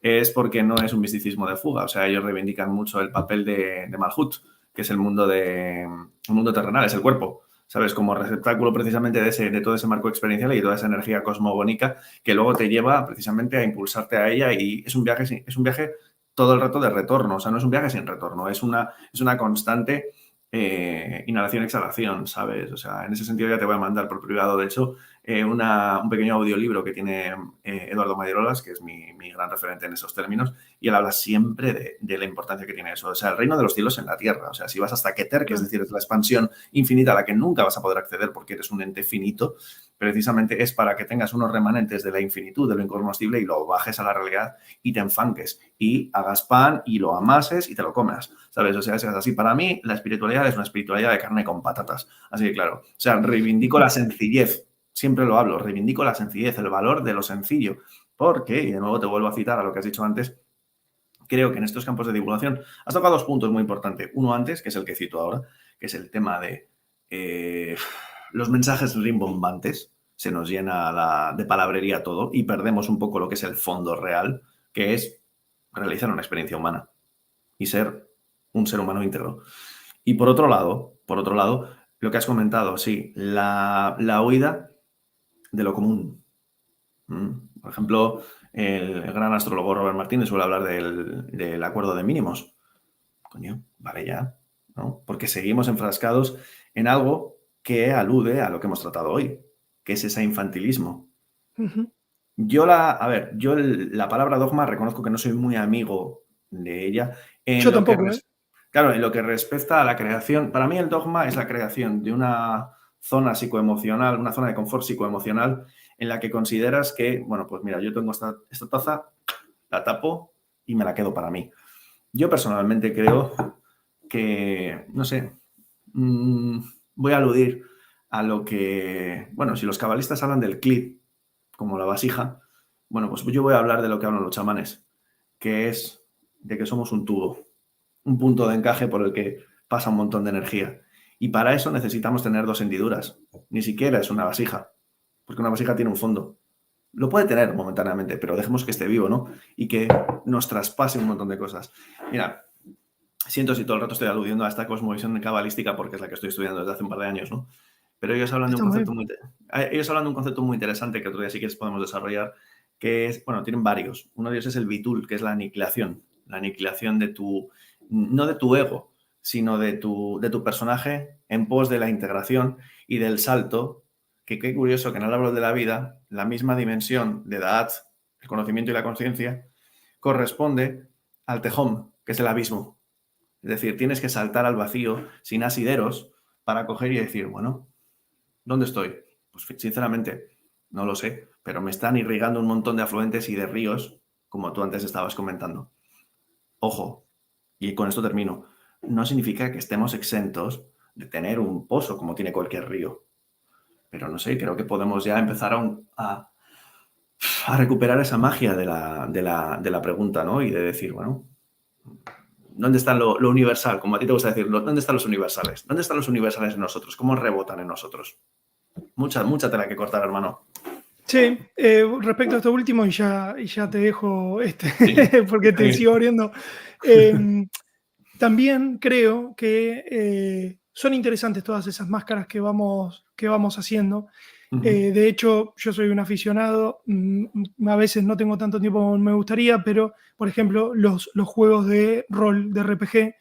es porque no es un misticismo de fuga, o sea, ellos reivindican mucho el papel de Malhut, que es el mundo terrenal, es el cuerpo, ¿sabes? Como receptáculo precisamente de todo ese marco experiencial y toda esa energía cosmogónica que luego te lleva precisamente a impulsarte a ella y es un viaje todo el rato de retorno, o sea, no es un viaje sin retorno, es una constante inhalación-exhalación, ¿sabes? O sea, en ese sentido ya te voy a mandar por privado, de hecho, un pequeño audiolibro que tiene Eduardo Madierolas, que es mi gran referente en esos términos, y él habla siempre de la importancia que tiene eso. O sea, el reino de los cielos en la tierra. O sea, si vas hasta Keter, que es Claro, decir, es la expansión infinita a la que nunca vas a poder acceder porque eres un ente finito, precisamente es para que tengas unos remanentes de la infinitud, de lo incognoscible, y lo bajes a la realidad y te enfanques y hagas pan y lo amases y te lo comas, ¿sabes? O sea, es así. Para mí, la espiritualidad es una espiritualidad de carne con patatas. Así que, claro, o sea, reivindico la sencillez. Siempre lo hablo, reivindico la sencillez, el valor de lo sencillo. Porque, y de nuevo te vuelvo a citar a lo que has dicho antes, creo que en estos campos de divulgación has tocado dos puntos muy importantes. Uno antes, que es el que cito ahora, que es el tema de los mensajes rimbombantes. Se nos llena de palabrería todo y perdemos un poco lo que es el fondo real, que es realizar una experiencia humana y ser un ser humano íntegro. Y por otro lado, lo que has comentado, sí, la huida de lo común. Por ejemplo, el gran astrólogo Robert Martínez suele hablar del acuerdo de mínimos. Coño, vale ya, ¿no? Porque seguimos enfrascados en algo que alude a lo que hemos tratado hoy, que es ese infantilismo. ujú. La palabra dogma reconozco que no soy muy amigo de ella. En Yo lo que, tampoco, ¿eh? claro, en lo que respecta a la creación, para mí el dogma es la creación de una zona psicoemocional, una zona de confort psicoemocional en la que consideras que, bueno, pues mira, yo tengo esta taza, la tapo y me la quedo para mí. Yo personalmente creo que, no sé, mmm, voy a aludir a lo que, bueno, si los cabalistas hablan del clit como la vasija, bueno, pues yo voy a hablar de lo que hablan los chamanes, que es de que somos un tubo, un punto de encaje por el que pasa un montón de energía. Y para eso necesitamos tener dos hendiduras. Ni siquiera es una vasija, porque una vasija tiene un fondo. Lo puede tener momentáneamente, pero dejemos que esté vivo, ¿no? Y que nos traspase un montón de cosas. Mira, siento si todo el rato estoy aludiendo a esta cosmovisión cabalística porque es la que estoy estudiando desde hace un par de años, ¿no? Pero Está muy bien. ellos hablan de un concepto muy interesante que otro día sí que podemos desarrollar, que es, bueno, tienen varios. Uno de ellos es el bitul, que es la aniquilación de no de tu ego, sino de tu personaje en pos de la integración y del salto, que qué curioso que en el árbol de la vida, la misma dimensión de Da'at, el conocimiento y la conciencia, corresponde al Tehom, que es el abismo. Es decir, tienes que saltar al vacío sin asideros para coger y decir, bueno, ¿dónde estoy? Pues sinceramente, no lo sé, pero me están irrigando un montón de afluentes y de ríos, como tú antes estabas comentando. Ojo, y con esto termino, no significa que estemos exentos de tener un pozo como tiene cualquier río. Pero no sé, creo que podemos ya empezar a recuperar esa magia de la pregunta, ¿no? Y de decir, bueno, ¿dónde está lo universal? Como a ti te gusta decir, ¿dónde están los universales? ¿Dónde están los universales en nosotros? ¿Cómo rebotan en nosotros? Mucha tela que cortar, hermano. Sí, respecto a esto último, y ya te dejo Sí, porque te sí. sigo abriendo. em, También creo que son interesantes todas esas máscaras que vamos haciendo. Ujú. De hecho, yo soy un aficionado, a veces no tengo tanto tiempo como me gustaría, pero, por ejemplo, los juegos de rol, de RPG,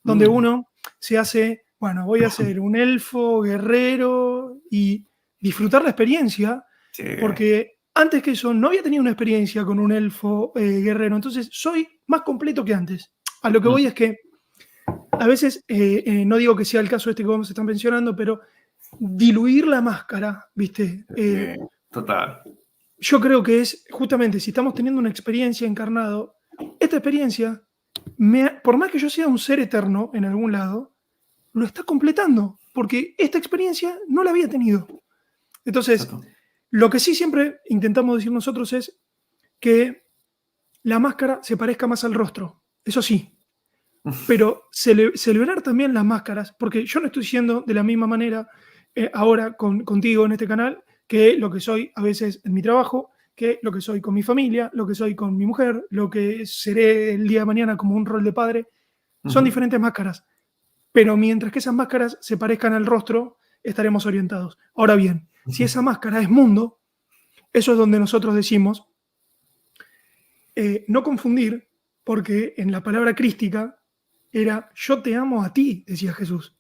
donde Mm. uno se hace, bueno, voy a ser un elfo, guerrero y disfrutar la experiencia, Sí. porque antes que eso no había tenido una experiencia con un elfo guerrero, entonces soy más completo que antes. A lo que voy Mm. es que a veces, no digo que sea el caso este que vamos a estar mencionando, pero diluir la máscara, ¿viste? Total. Yo creo que es justamente si estamos teniendo una experiencia encarnado, esta experiencia, por más que yo sea un ser eterno en algún lado, lo está completando, porque esta experiencia no la había tenido. Entonces, Exacto. lo que sí siempre intentamos decir nosotros es que la máscara se parezca más al rostro, eso sí, pero celebrar también las máscaras, porque yo no estoy diciendo de la misma manera ahora contigo en este canal que lo que soy a veces en mi trabajo, que lo que soy con mi familia, lo que soy con mi mujer, lo que seré el día de mañana como un rol de padre. Son diferentes máscaras, pero mientras que esas máscaras se parezcan al rostro, estaremos orientados. Ahora bien, si esa máscara es mundo, eso es donde nosotros decimos no confundir, porque en la palabra crística era yo te amo a ti, decía Jesús.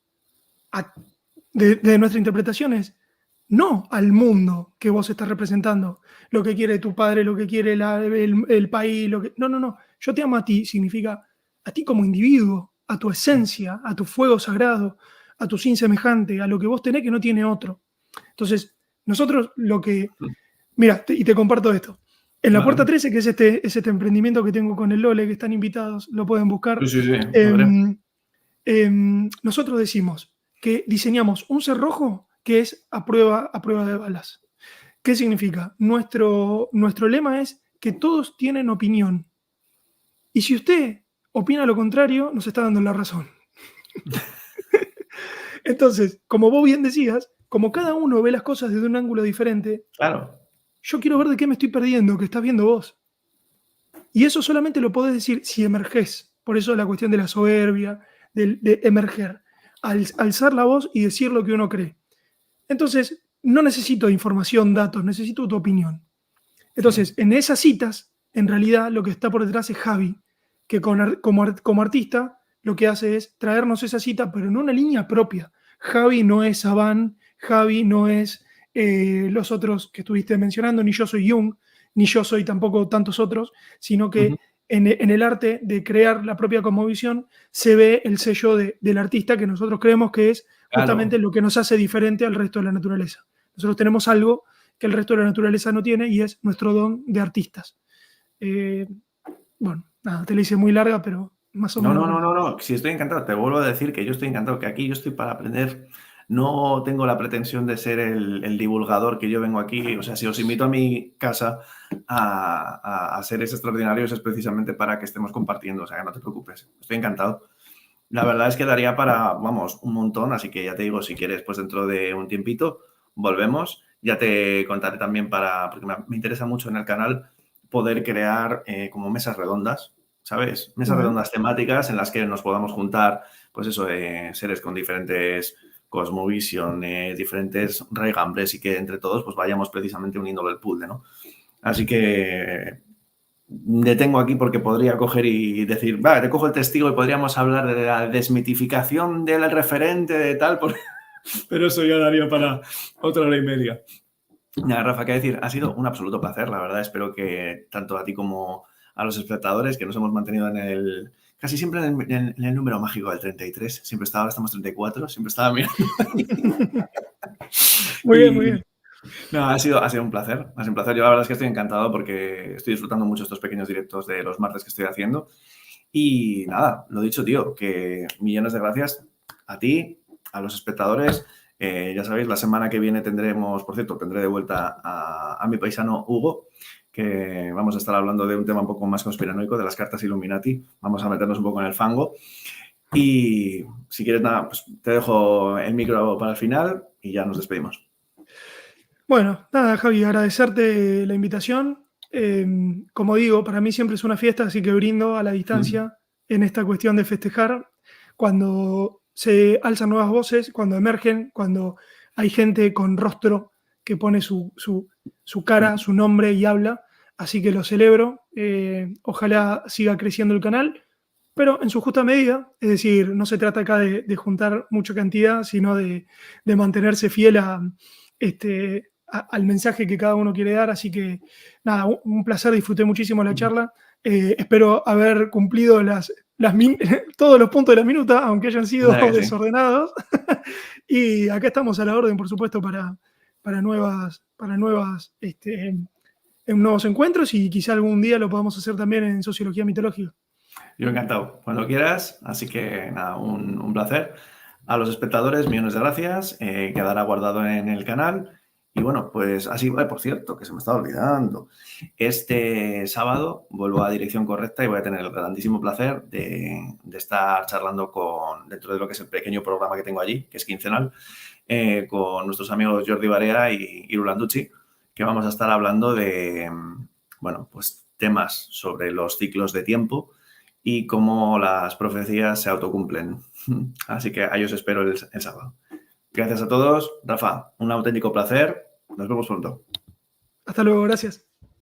De nuestra interpretación es no al mundo que vos estás representando, lo que quiere tu padre, lo que quiere el país, no. Yo te amo a ti significa a ti como individuo, a tu esencia, a tu fuego sagrado, a tu sin semejante, a lo que vos tenés que no tiene otro. Entonces, nosotros lo que... Mira, y te comparto esto. En la Puerta 13, que es este emprendimiento que tengo con el Lole, que están invitados, lo pueden buscar. Sí, lo veré. Nosotros decimos que diseñamos un cerrojo que es a prueba de balas. ¿Qué significa? Nuestro lema es que todos tienen opinión. Y si usted opina lo contrario, nos está dando la razón. Entonces, como vos bien decías, como cada uno ve las cosas desde un ángulo diferente, Claro. yo quiero ver de qué me estoy perdiendo, que estás viendo vos. Y eso solamente lo podés decir si emergés. Por eso la cuestión de la soberbia, de emerger. Alzar la voz y decir lo que uno cree. Entonces, no necesito información, datos, necesito tu opinión. Entonces, en esas citas, en realidad lo que está por detrás es Javi, que como artista lo que hace es traernos esa cita, pero en una línea propia. Javi no es Saban, Javi no es los otros que estuviste mencionando, ni yo soy Jung, ni yo soy tampoco tantos otros, sino que en el arte de crear la propia cosmovisión se ve el sello del artista que nosotros creemos que es justamente lo que nos hace diferente al resto de la naturaleza. Nosotros tenemos algo que el resto de la naturaleza no tiene y es nuestro don de artistas. Bueno, nada, te la hice muy larga, pero más o menos. No. Sí, estoy encantado. Te vuelvo a decir que yo estoy encantado, que aquí yo estoy para aprender. No tengo la pretensión de ser el divulgador que yo vengo aquí. O sea, si os invito a mi casa a seres extraordinarios es precisamente para que estemos compartiendo. O sea, que no te preocupes. Estoy encantado. La verdad es que daría para, vamos, un montón. Así que ya te digo, si quieres, pues dentro de un tiempito volvemos. Ya te contaré también porque me interesa mucho en el canal poder crear como mesas redondas, ¿sabes? Mesas redondas temáticas en las que nos podamos juntar, pues eso, seres con diferentes cosmovisiones, diferentes raigambles y que entre todos pues vayamos precisamente uniendo el puzzle, ¿no? Así que detengo aquí porque podría coger y decir, va, te cojo el testigo y podríamos hablar de la desmitificación del referente de tal, pero eso ya daría para otra hora y media. Nada, Rafa, qué decir, ha sido un absoluto placer, la verdad. Espero que tanto a ti como a los espectadores, que nos hemos mantenido casi siempre en el número mágico del 33. Ahora estamos 34, siempre estaba mirando. Muy bien. No, ha sido un placer. Ha sido un placer. Yo la verdad es que estoy encantado porque estoy disfrutando mucho estos pequeños directos de los martes que estoy haciendo. Y nada, lo dicho, tío, que millones de gracias a ti, a los espectadores. Ya sabéis, la semana que viene tendré de vuelta a mi paisano Hugo, que vamos a estar hablando de un tema un poco más conspiranoico, de las cartas Illuminati. Vamos a meternos un poco en el fango. Y si quieres, nada, pues te dejo el micro para el final y ya nos despedimos. Bueno, nada, Javi, agradecerte la invitación. Como digo, para mí siempre es una fiesta, así que brindo a la distancia en esta cuestión de festejar cuando se alzan nuevas voces, cuando emergen, cuando hay gente con rostro que pone su cara, su nombre y habla. Así que lo celebro. Ojalá siga creciendo el canal, pero en su justa medida. Es decir, no se trata acá de juntar mucha cantidad, sino de mantenerse fiel al mensaje que cada uno quiere dar. Así que nada, un placer, disfruté muchísimo la charla. Espero haber cumplido las todos los puntos de la minuta, aunque hayan sido ¿Verdad que sí? desordenados. Y acá estamos a la orden, por supuesto, para nuevas, en nuevos encuentros y quizá algún día lo podamos hacer también en sociología mitológica. Yo encantado, cuando quieras. Así que nada, un placer. A los espectadores, millones de gracias. Quedará guardado en el canal. Y bueno, pues así, por cierto, que se me estaba olvidando. Este sábado vuelvo a Dirección Correcta y voy a tener el grandísimo placer de estar charlando dentro de lo que es el pequeño programa que tengo allí, que es quincenal, con nuestros amigos Jordi Barea y Rulanducci, que vamos a estar hablando de, bueno, pues temas sobre los ciclos de tiempo y cómo las profecías se autocumplen. Así que ahí os espero el sábado. Gracias a todos. Rafa, un auténtico placer. Nos vemos pronto. Hasta luego, gracias.